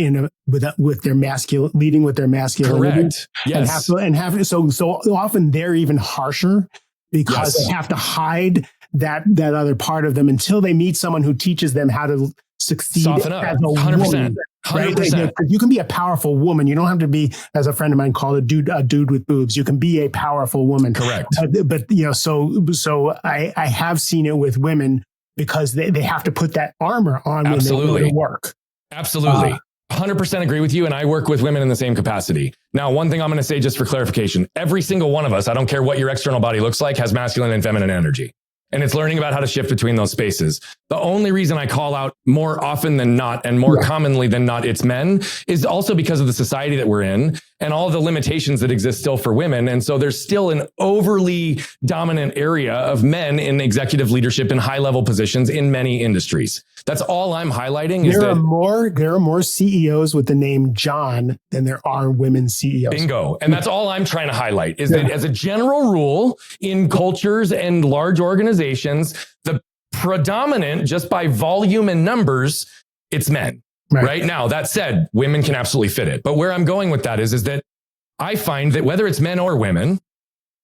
with their masculine, leading with their masculinity. Correct. Yes. So often they're even harsher because Yes. they have to hide that other part of them until they meet someone who teaches them how to succeed Soften up. as a 100%. woman. 100%. Right? You can be a powerful woman. You don't have to be, as a friend of mine called, a dude with boobs. You can be a powerful woman. Correct. But so I have seen it with women because they have to put that armor on when they go to work. Absolutely. 100% agree with you. And I work with women in the same capacity. Now, one thing I'm going to say just for clarification, every single one of us, I don't care what your external body looks like, has masculine and feminine energy. And it's learning about how to shift between those spaces. The only reason I call out more often than not and more commonly than not it's men is also because of the society that we're in and all the limitations that exist still for women. And so there's still an overly dominant area of men in executive leadership in high level positions in many industries. That's all I'm highlighting. There are more CEOs with the name John than there are women CEOs. Bingo. And that's all I'm trying to highlight is that as a general rule in cultures and large organizations, the predominant, just by volume and numbers, it's men. Right now, that said, women can absolutely fit it. But where I'm going with that is that I find that whether it's men or women,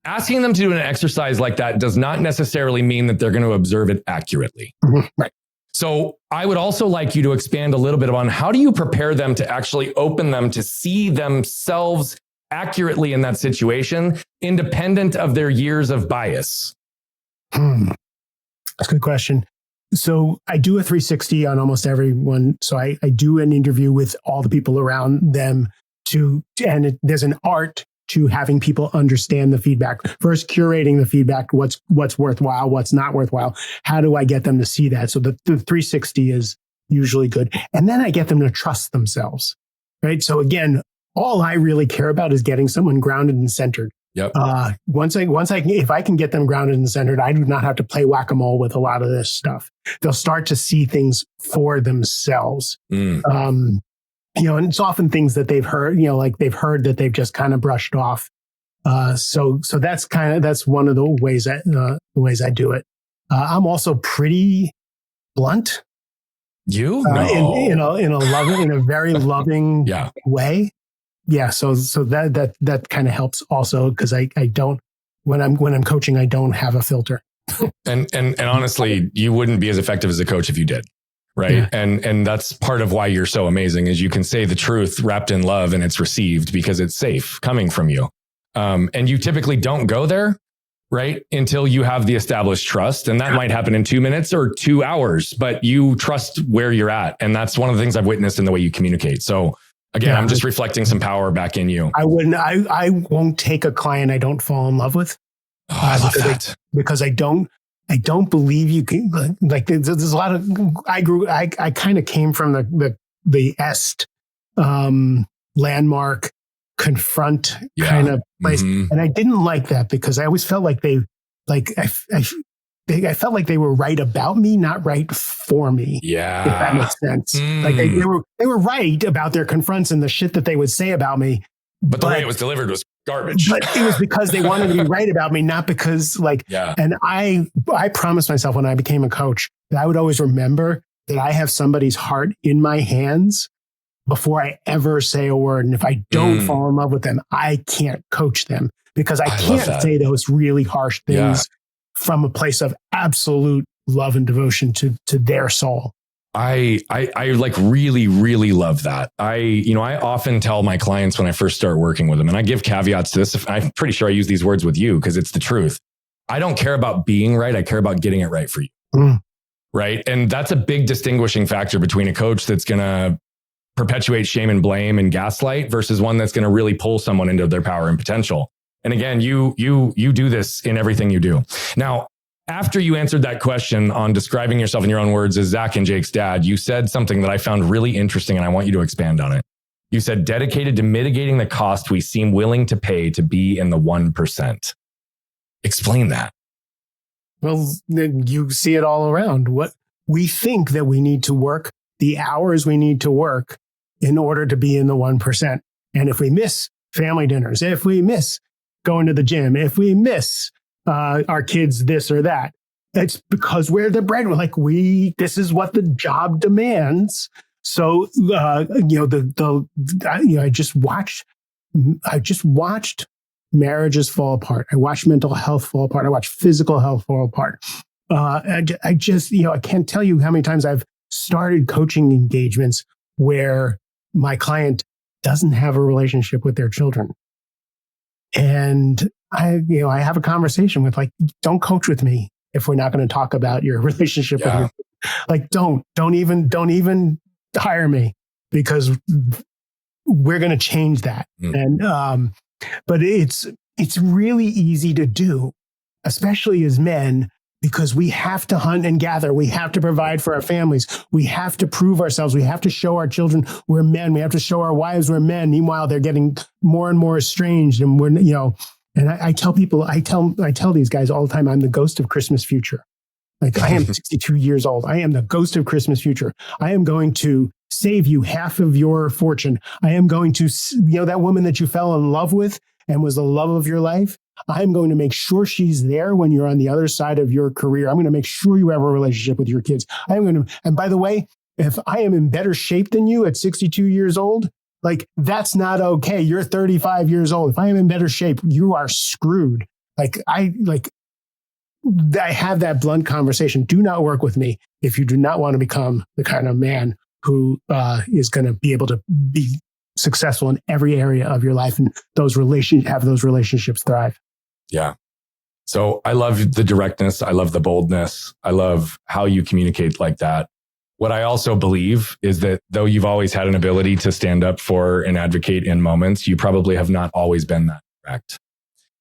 asking them to do an exercise like that does not necessarily mean that they're going to observe it accurately. Right. So I would also like you to expand a little bit on how do you prepare them to actually open them to see themselves accurately in that situation, independent of their years of bias? That's a good question. So I do a 360 on almost everyone. So I do an interview with all the people around them there's an art to having people understand the feedback. First, curating the feedback, what's worthwhile, what's not worthwhile. How do I get them to see that? So the 360 is usually good. And then I get them to trust themselves, right? So again, all I really care about is getting someone grounded and centered. Yep. If I can get them grounded and centered, I do not have to play whack-a-mole with a lot of this stuff. They'll start to see things for themselves. And it's often things that they've heard, like they've heard that they've just kind of brushed off. So that's one of the ways I do it. I'm also pretty blunt. In a very loving way. Yeah. So that kind of helps also because I don't, when I'm coaching, I don't have a filter. and honestly, you wouldn't be as effective as a coach if you did. Right. Yeah. And that's part of why you're so amazing is you can say the truth wrapped in love and it's received because it's safe coming from you. And you typically don't go there, right? Until you have the established trust. And that might happen in 2 minutes or 2 hours, but you trust where you're at. And that's one of the things I've witnessed in the way you communicate. So again, I'm just reflecting some power back in you. I won't take a client I don't fall in love with. I love that. Because I don't believe you can, like there's a lot of, I kind of came from the EST, landmark, confront kind of place. And I didn't like that because I always felt like I felt like they were right about me, not right for me. Yeah. If that makes sense. Like they were right about their confronts and the shit that they would say about me. But the way it was delivered was garbage. But it was because they wanted to be right about me, not because and I promised myself when I became a coach that I would always remember that I have somebody's heart in my hands before I ever say a word. And if I don't fall in love with them, I can't coach them because I can't say those really harsh things from a place of absolute love and devotion to their soul. I like really, really love that. I often tell my clients when I first start working with them, and I give caveats to this. I'm pretty sure I use these words with you because it's the truth. I don't care about being right. I care about getting it right for you. Right. And that's a big distinguishing factor between a coach that's going to perpetuate shame and blame and gaslight versus one that's going to really pull someone into their power and potential. And again, you do this in everything you do. Now, after you answered that question on describing yourself in your own words as Zack and Jake's dad, you said something that I found really interesting and I want you to expand on it. You said, dedicated to mitigating the cost we seem willing to pay to be in the 1%. Explain that. Well, you see it all around. What we think that we need to work, the hours we need to work in order to be in the 1%. And if we miss family dinners, if we miss going to the gym, if we miss our kids this or that, it's because we're the bread. We're like, this is what the job demands. So, I just watched marriages fall apart. I watched mental health fall apart. I watched physical health fall apart. I can't tell you how many times I've started coaching engagements where my client doesn't have a relationship with their children. And I have a conversation with like, don't coach with me if we're not going to talk about your relationship with your, like, don't even hire me, because we're going to change that. And, but it's really easy to do, especially as men, because we have to hunt and gather. We have to provide for our families. We have to prove ourselves. We have to show our children we're men. We have to show our wives we're men. Meanwhile, they're getting more and more estranged. And and I tell people, I tell these guys all the time, I'm the ghost of Christmas future. Like, I am 62 years old. I am the ghost of Christmas future. I am going to save you half of your fortune. I am going to, that woman that you fell in love with and was the love of your life, I'm going to make sure she's there when you're on the other side of your career. I'm going to make sure you have a relationship with your kids. And by the way, if I am in better shape than you at 62 years old, like, that's not okay. You're 35 years old. If I am in better shape, you are screwed. I have that blunt conversation. Do not work with me if you do not want to become the kind of man who is going to be able to be successful in every area of your life and have those relationships thrive. Yeah. So I love the directness. I love the boldness. I love how you communicate like that. What I also believe is that though you've always had an ability to stand up for and advocate in moments, you probably have not always been that direct.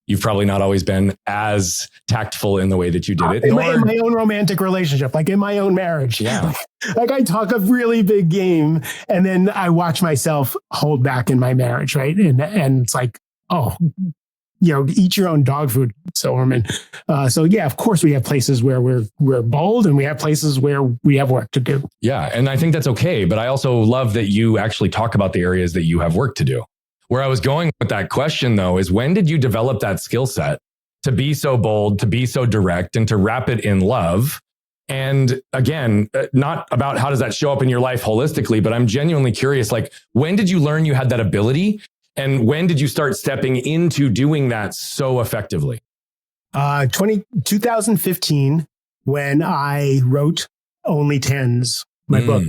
You've probably not always been as tactful in the way that you did it. In my own romantic relationship, like in my own marriage. Yeah. Like I talk a really big game and then I watch myself hold back in my marriage, right? And it's like, oh, eat your own dog food, Silverman. So yeah, of course we have places where we're bold and we have places where we have work to do. Yeah. And I think that's okay. But I also love that you actually talk about the areas that you have work to do. Where I was going with that question, though, is when did you develop that skill set to be so bold, to be so direct, and to wrap it in love? And again, not about how does that show up in your life holistically, but I'm genuinely curious, like, when did you learn you had that ability? And when did you start stepping into doing that so effectively? 2015, when I wrote Only Tens, my book,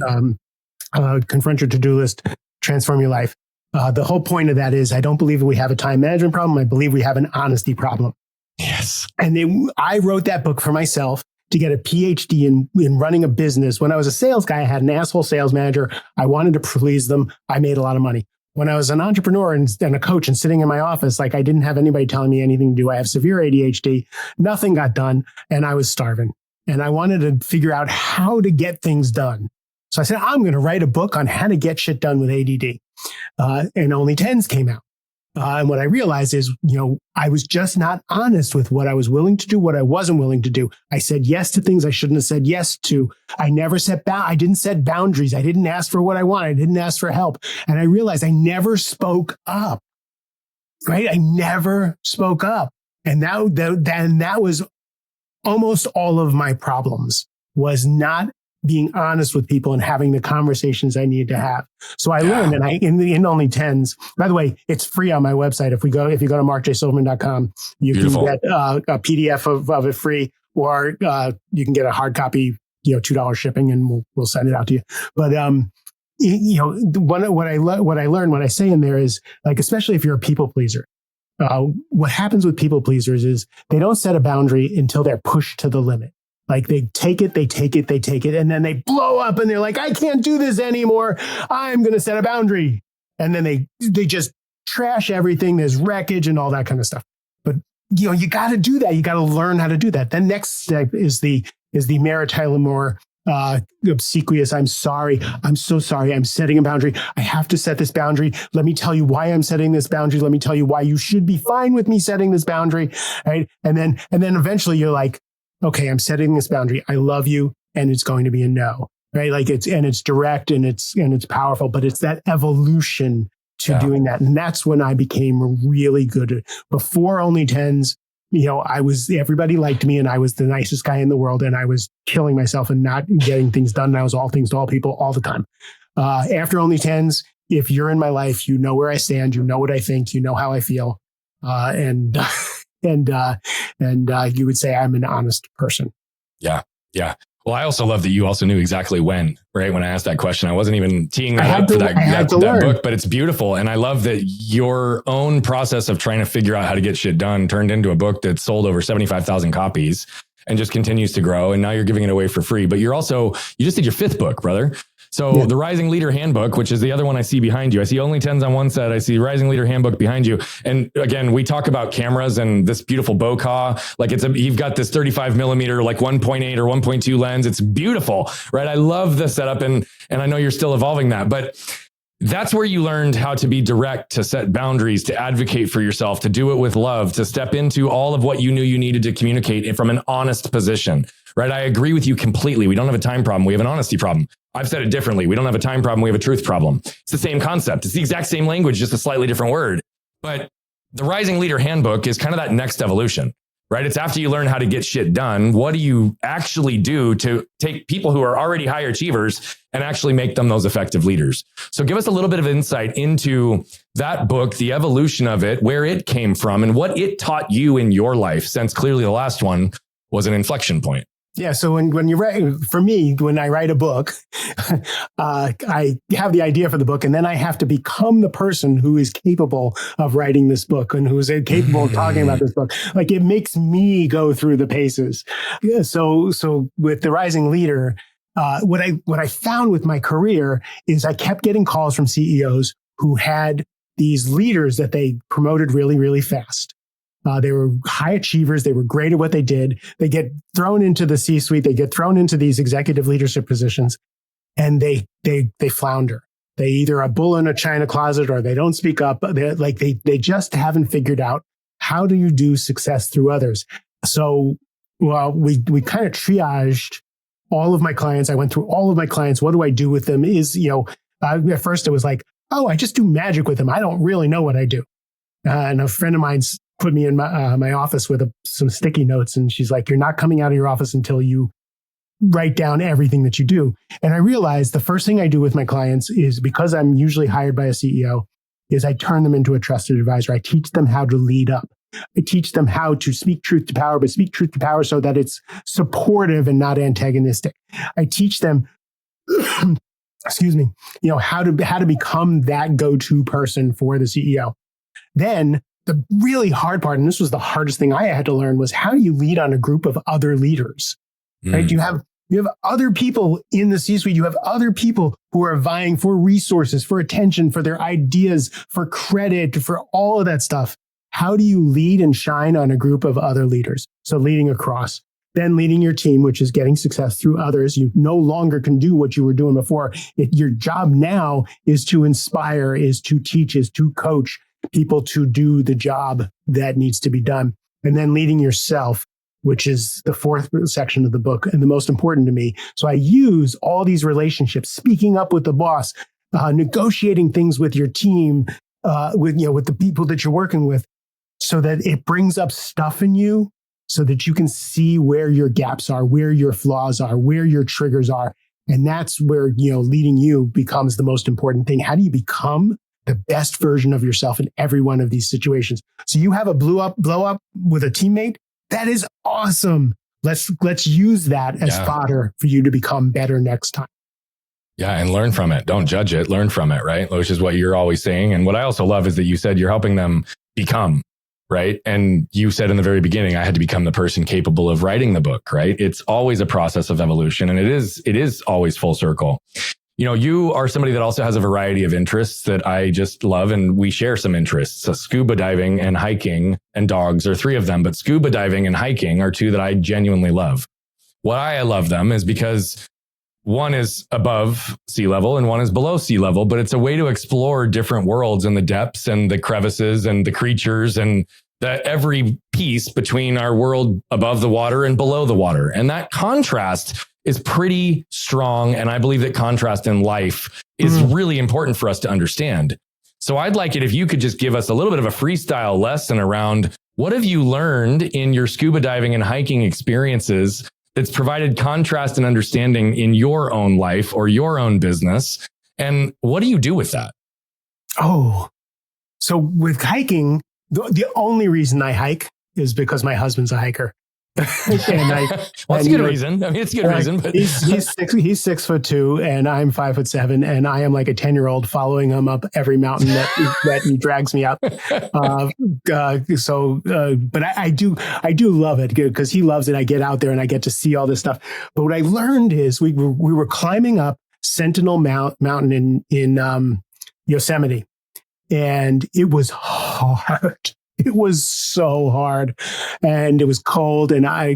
Confront Your To-Do List, Transform Your Life. The whole point of that is I don't believe we have a time management problem. I believe we have an honesty problem. Yes. And I wrote that book for myself to get a PhD in running a business. When I was a sales guy, I had an asshole sales manager. I wanted to please them. I made a lot of money. When I was an entrepreneur and a coach and sitting in my office, like, I didn't have anybody telling me anything to do. I have severe ADHD. Nothing got done. And I was starving. And I wanted to figure out how to get things done. So I said, I'm going to write a book on how to get shit done with ADD. And Only Tens came out. And what I realized is, I was just not honest with what I was willing to do, what I wasn't willing to do. I said yes to things I shouldn't have said yes to. I didn't set boundaries. I didn't ask for what I wanted. I didn't ask for help. And I realized I never spoke up, right? I never spoke up. And that was almost all of my problems, was not being honest with people and having the conversations I need to have. So I learned, and in Only Tens, by the way, it's free on my website. If you go to markjsilverman.com, you Beautiful. Can get a PDF of it free, or you can get a hard copy, $2 shipping, and we'll send it out to you. But what I learned, what I say in there is, like, especially if you're a people pleaser, what happens with people pleasers is they don't set a boundary until they're pushed to the limit. Like, they take it, and then they blow up and they're like, I can't do this anymore. I'm going to set a boundary. And then they just trash everything. There's wreckage and all that kind of stuff. But, you got to do that. You got to learn how to do that. The next step is the Mary Tyler Moore obsequious. I'm sorry. I'm so sorry. I'm setting a boundary. I have to set this boundary. Let me tell you why I'm setting this boundary. Let me tell you why you should be fine with me setting this boundary. Right. And then eventually you're like, okay, I'm setting this boundary. I love you, and it's going to be a no, right? Like, it's direct and it's powerful, but it's that evolution to doing that. And that's when I became really good at it. Before Only Tens, everybody liked me and I was the nicest guy in the world, and I was killing myself and not getting things done. And I was all things to all people all the time. After Only Tens, if you're in my life, you know where I stand, you know what I think, you know how I feel, and you would say I'm an honest person. Yeah. Yeah. Well, I also love that you also knew exactly when, right? When I asked that question, I wasn't even teeing that up for that book, but it's beautiful. And I love that your own process of trying to figure out how to get shit done turned into a book that sold over 75,000 copies and just continues to grow. And now you're giving it away for free, but you just did your 5th book, brother. So the Rising Leader Handbook, which is the other one I see behind you. I see Only Tens on one side. I see Rising Leader Handbook behind you. And again, we talk about cameras and this beautiful bokeh. Like you've got this 35 millimeter, like 1.8 or 1.2 lens. It's beautiful, right? I love the setup and I know you're still evolving that, but that's where you learned how to be direct, to set boundaries, to advocate for yourself, to do it with love, to step into all of what you knew you needed to communicate from an honest position, right? I agree with you completely. We don't have a time problem. We have an honesty problem. I've said it differently. We don't have a time problem. We have a truth problem. It's the same concept. It's the exact same language, just a slightly different word. But the Rising Leader Handbook is kind of that next evolution, right? It's after you learn how to get shit done. What do you actually do to take people who are already high achievers and actually make them those effective leaders? So give us a little bit of insight into that book, the evolution of it, where it came from, and what it taught you in your life, since clearly the last one was an inflection point. Yeah. So when you write, for me, when I write a book, I have the idea for the book, and then I have to become the person who is capable of writing this book and who is capable of talking about this book. Like, it makes me go through the paces. Yeah, so with the Rising Leader, what I found with my career is I kept getting calls from CEOs who had these leaders that they promoted really, really fast. They were high achievers. They were great at what they did. They get thrown into the C-suite. They get thrown into these executive leadership positions, and they flounder. They either are a bull in a china closet, or they don't speak up. They just haven't figured out how do you do success through others. So, well, we kind of triaged all of my clients. I went through all of my clients. What do I do with them? At first it was like, oh, I just do magic with them. I don't really know what I do. And a friend of mine's put me in my office with some sticky notes. And she's like, you're not coming out of your office until you write down everything that you do. And I realized the first thing I do with my clients is, because I'm usually hired by a CEO, is I turn them into a trusted advisor. I teach them how to lead up. I teach them how to speak truth to power, but speak truth to power so that it's supportive and not antagonistic. I teach them, excuse me, how to become that go-to person for the CEO. Then the really hard part, and this was the hardest thing I had to learn, was how do you lead on a group of other leaders, right? You have other people in the C-suite. You have other people who are vying for resources, for attention, for their ideas, for credit, for all of that stuff. How do you lead and shine on a group of other leaders? So leading across, then leading your team, which is getting success through others. You no longer can do what you were doing before. Your job now is to inspire, is to teach, is to coach people to do the job that needs to be done. And then leading yourself, which is the 4th section of the book and the most important to me. So I use all these relationships, speaking up with the boss, negotiating things with your team, with the people that you're working with, so that it brings up stuff in you so that you can see where your gaps are, where your flaws are, where your triggers are. And that's where, leading you becomes the most important thing. How do you become the best version of yourself in every one of these situations? So you have a blow up with a teammate. That is awesome. Let's use that as fodder for you to become better next time. Yeah. And learn from it. Don't judge it. Learn from it. Right. Which is what you're always saying. And what I also love is that you said you're helping them become, right? And you said in the very beginning, I had to become the person capable of writing the book, right? It's always a process of evolution, and it is always full circle. You are somebody that also has a variety of interests that I just love, and we share some interests. So scuba diving and hiking and dogs are 3 of them, but scuba diving and hiking are 2 that I genuinely love. Why I love them is because one is above sea level and one is below sea level, but it's a way to explore different worlds and the depths and the crevices and the creatures and every piece between our world above the water and below the water. And that contrast is pretty strong. And I believe that contrast in life is really important for us to understand. So I'd like it if you could just give us a little bit of a freestyle lesson around what have you learned in your scuba diving and hiking experiences that's provided contrast and understanding in your own life or your own business. And what do you do with that? Oh, so with hiking, the only reason I hike is because my husband's a hiker. Well, it's a good reason. I mean, it's a good reason. But he's 6'2" and I'm 5'7", and I am like a 10-year-old following him up every mountain that he drags me up. But I do love it because he loves it. I get out there and I get to see all this stuff. But what I learned is we were climbing up Sentinel Mountain in Yosemite, and it was hard. It was so hard, and it was cold, and I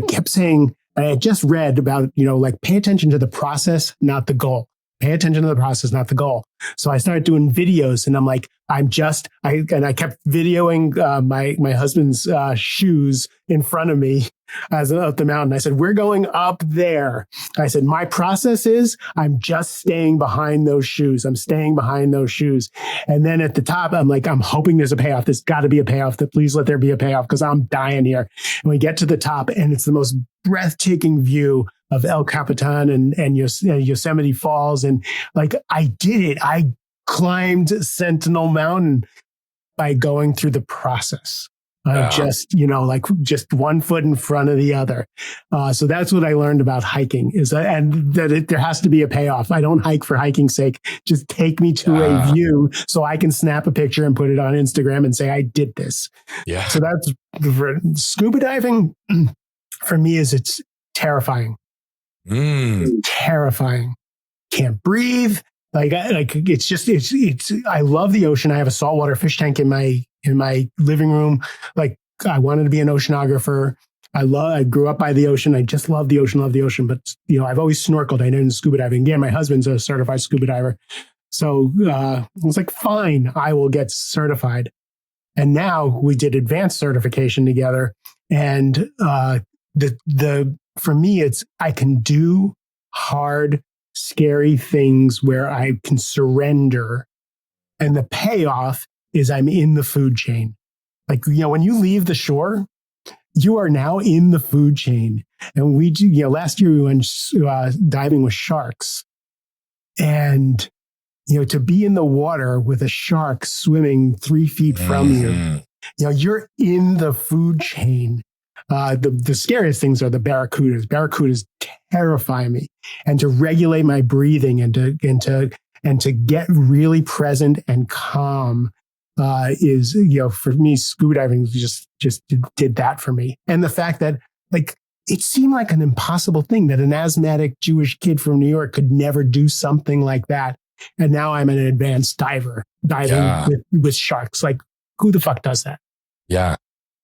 kept saying, I had just read about, like, pay attention to the process, not the goal. Pay attention to the process, not the goal. So I started doing videos, and I'm like, I kept videoing my husband's shoes in front of me as up the mountain. I said, we're going up there. I said, my process is I'm just staying behind those shoes. I'm staying behind those shoes. And then at the top, I'm like, I'm hoping there's a payoff. There's got to be a payoff. Please let there be a payoff because I'm dying here. And we get to the top, and it's the most breathtaking view of El Capitan and Yosemite Falls. And like, I did it. I climbed Sentinel Mountain by going through the process. Just one foot in front of the other. So that's what I learned about hiking there has to be a payoff. I don't hike for hiking's sake. Just take me to a view so I can snap a picture and put it on Instagram and say, I did this. Yeah. So that's for scuba diving. For me, it's terrifying. It's terrifying. Can't breathe. I love the ocean. I have a saltwater fish tank in my living room. Like, I wanted to be an oceanographer. I grew up by the ocean. I just love the ocean. But, I've always snorkeled. I didn't scuba diving. Again, my husband's a certified scuba diver. So I was like, fine, I will get certified. And now we did advanced certification together. And for me, I can do hard, scary things where I can surrender. And the payoff is I'm in the food chain. Like, when you leave the shore, you are now in the food chain. And we do, last year we went diving with sharks. And, to be in the water with a shark swimming 3 feet from you, you're in the food chain. The scariest things are the barracudas. Barracudas terrify me. And to regulate my breathing and to get really present and calm is, for me, scuba diving just did that for me. And the fact that, like, it seemed like an impossible thing that an asthmatic Jewish kid from New York could never do something like that. And now I'm an advanced diver diving with sharks. Like, who the fuck does that? Yeah.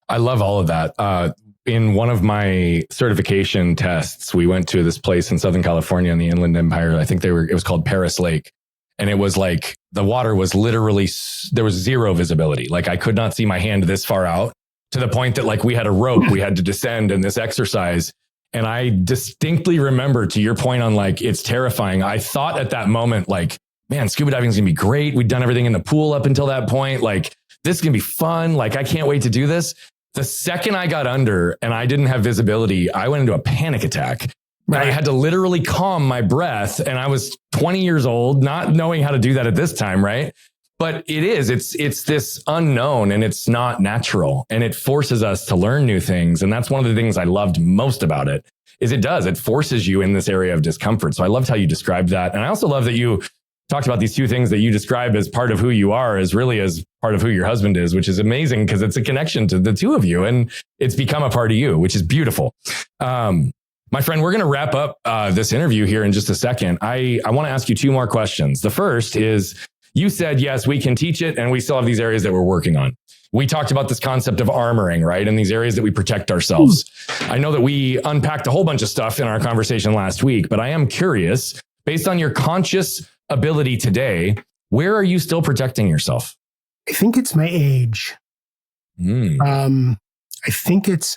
I love all of that. In one of my certification tests, we went to this place in Southern California in the Inland Empire. I think it was called Paris Lake. And it was like, the water was literally, there was zero visibility. Like, I could not see my hand this far out, to the point that, like, we had a rope, we had to descend in this exercise. And I distinctly remember, to your point on, like, it's terrifying. I thought at that moment, like, man, scuba diving is gonna be great. We'd done everything in the pool up until that point. Like, this is gonna be fun. Like, I can't wait to do this. The second I got under and I didn't have visibility, I went into a panic attack. Right. I had to literally calm my breath. And I was 20 years old, not knowing how to do that at this time, right? But it's this unknown, and it's not natural, and it forces us to learn new things. And that's one of the things I loved most about it, is it forces you in this area of discomfort. So I loved how you described that. And I also love that you talked about these two things that you describe as part of who you are, as really as part of who your husband is, which is amazing because it's a connection to the two of you, and it's become a part of you, which is beautiful. My friend, we're going to wrap up this interview here in just a second. I want to ask you two more questions. The first is, you said, yes, we can teach it, and we still have these areas that we're working on. We talked about this concept of armoring, right? And these areas that we protect ourselves. I know that we unpacked a whole bunch of stuff in our conversation last week, but I am curious, based on your conscious ability today, where are you still protecting yourself? I think it's my age. I think it's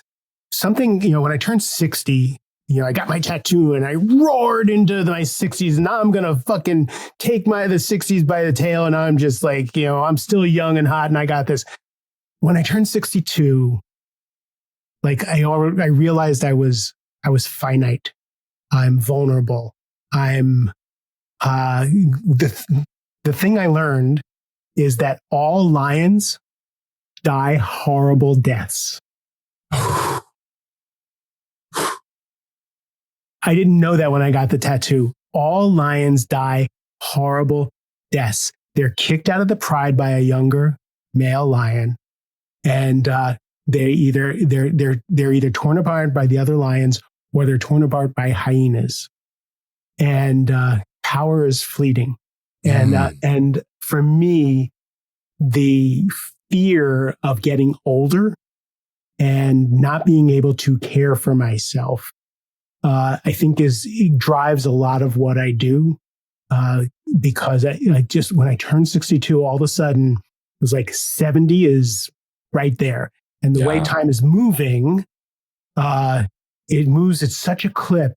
something, when I turned 60, I got my tattoo and I roared into my 60s. Now I'm going to fucking take the 60s by the tail. And I'm just like, I'm still young and hot and I got this. When I turned 62, like I realized I was finite. I'm vulnerable. I'm The thing I learned is that all lions die horrible deaths. I didn't know that when I got the tattoo. All lions die horrible deaths. They're kicked out of the pride by a younger male lion, and they're either torn apart by the other lions or they're torn apart by hyenas. And power is fleeting. And for me, the fear of getting older and not being able to care for myself, I think it drives a lot of what I do. Because I just, when I turned 62, all of a sudden it was like 70 is right there. And the way time is moving, it moves at such a clip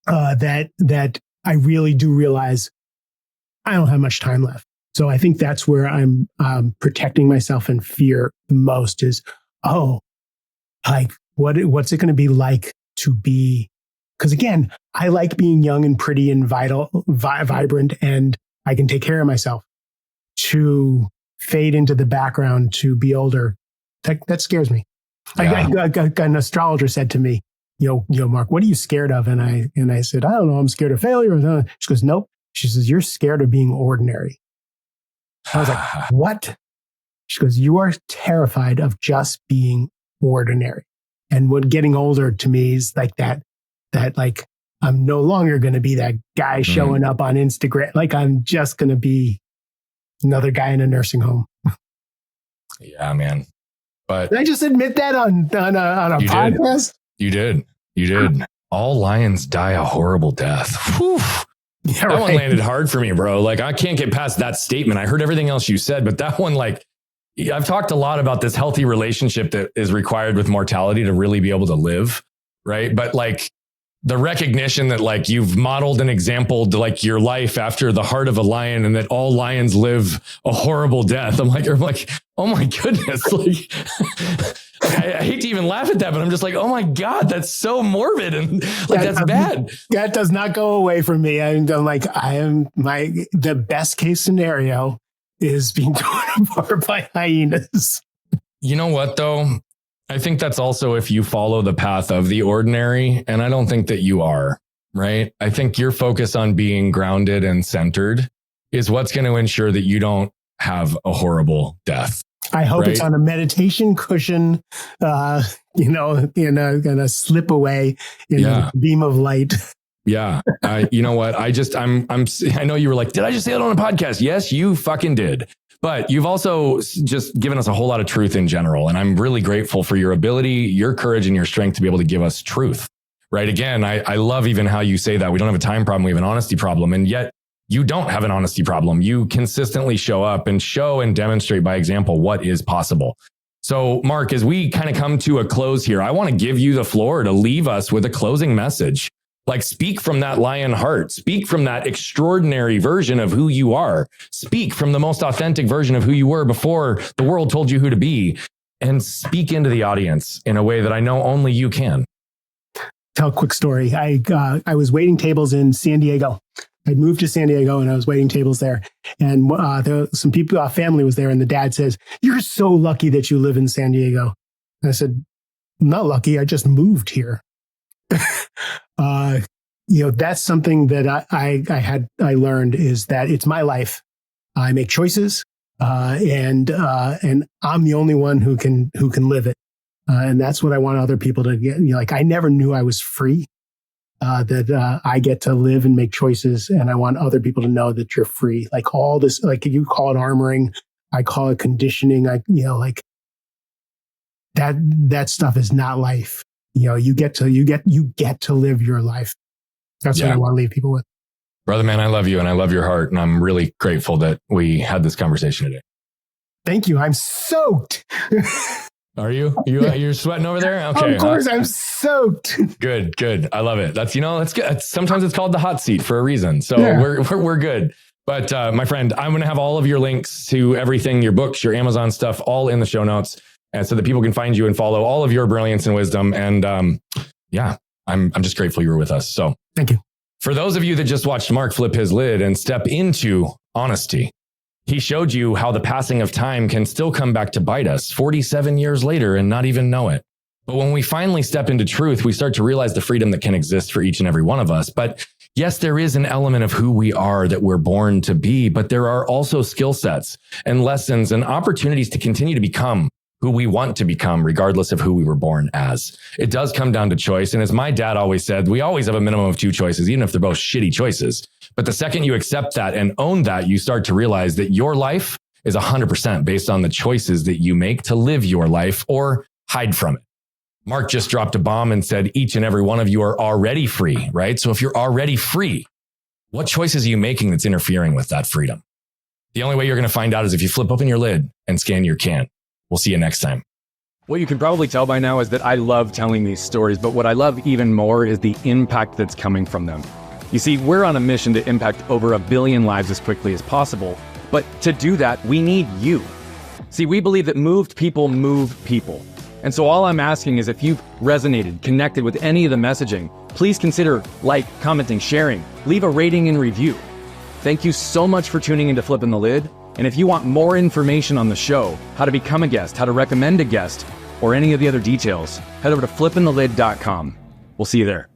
that I really do realize I don't have much time left. So I think that's where I'm protecting myself in fear the most is, what's it going to be like to be? Because again, I like being young and pretty and vibrant, and I can take care of myself. To fade into the background, to be older, that scares me. Yeah. An astrologer said to me, Mark, what are you scared of? And I said, I don't know, I'm scared of failure. She goes, nope. She says, you're scared of being ordinary. I was like, what? She goes, you are terrified of just being ordinary. And what getting older to me is like that like, I'm no longer going to be that guy showing up on Instagram. Like, I'm just going to be another guy in a nursing home. Yeah, man. But did I just admit that on a podcast? You did. All lions die a horrible death. Whew. Yeah, that one landed hard for me, bro. Like, I can't get past that statement. I heard everything else you said, but that one, like, I've talked a lot about this healthy relationship that is required with mortality to really be able to live, right? But like the recognition that like you've modeled and exampled like your life after the heart of a lion and that all lions live a horrible death. I'm like, oh my goodness. Like, I hate to even laugh at that, but I'm just like, oh my God, that's so morbid. And like, that's bad. That does not go away from me. I'm like, the best case scenario is being torn apart by hyenas. You know what though? I think that's also if you follow the path of the ordinary, and I don't think that you are, right? I think your focus on being grounded and centered is what's going to ensure that you don't have a horrible death. I hope it's on a meditation cushion, in a slip away in a beam of light. Yeah. You know what? I know you were like, did I just say that on a podcast? Yes, you fucking did. But you've also just given us a whole lot of truth in general. And I'm really grateful for your ability, your courage, and your strength to be able to give us truth. Right. Again, I love even how you say that we don't have a time problem. We have an honesty problem. And yet you don't have an honesty problem. You consistently show up and show and demonstrate by example what is possible. So, Mark, as we kind of come to a close here, I want to give you the floor to leave us with a closing message. Like, speak from that lion heart. Speak from that extraordinary version of who you are. Speak from the most authentic version of who you were before the world told you who to be. And speak into the audience in a way that I know only you can. Tell a quick story. I was waiting tables in San Diego. I'd moved to San Diego and I was waiting tables there. And there some people, family was there. And the dad says, "You're so lucky that you live in San Diego." And I said, "I'm not lucky. I just moved here." That's something that I learned is that it's my life. I make choices, and I'm the only one who can live it. And that's what I want other people to get. I never knew I was free. That I get to live and make choices, and I want other people to know that you're free. Like all this, like you call it armoring, I call it conditioning. That stuff is not life. You get to live your life. That's what I want to leave people with. Brother, man, I love you and I love your heart. And I'm really grateful that we had this conversation today. Thank you. I'm soaked. Are you? You're sweating over there? Okay. Of course, I'm soaked. Good. I love it. That's good. Sometimes it's called the hot seat for a reason. So we're good. But my friend, I'm going to have all of your links to everything, your books, your Amazon stuff, all in the show notes. And so that people can find you and follow all of your brilliance and wisdom. And I'm just grateful you were with us. So thank you. For those of you that just watched Mark flip his lid and step into honesty, he showed you how the passing of time can still come back to bite us 47 years later and not even know it. But when we finally step into truth, we start to realize the freedom that can exist for each and every one of us. But yes, there is an element of who we are that we're born to be, but there are also skill sets and lessons and opportunities to continue to become who we want to become, regardless of who we were born as. It does come down to choice. And as my dad always said, we always have a minimum of 2 choices, even if they're both shitty choices. But the second you accept that and own that, you start to realize that your life is 100% based on the choices that you make to live your life or hide from it. Mark just dropped a bomb and said, each and every one of you are already free, right? So if you're already free, what choices are you making that's interfering with that freedom? The only way you're going to find out is if you flip open your lid and scan your can. We'll see you next time. What you can probably tell by now is that I love telling these stories, but what I love even more is the impact that's coming from them. You see, we're on a mission to impact over 1 billion lives as quickly as possible, but to do that, we need you. See, we believe that moved people move people. And so all I'm asking is if you've resonated, connected with any of the messaging, please consider commenting, sharing, leave a rating and review. Thank you so much for tuning into Flipping the Lid. And if you want more information on the show, how to become a guest, how to recommend a guest, or any of the other details, head over to flippingthelid.com. We'll see you there.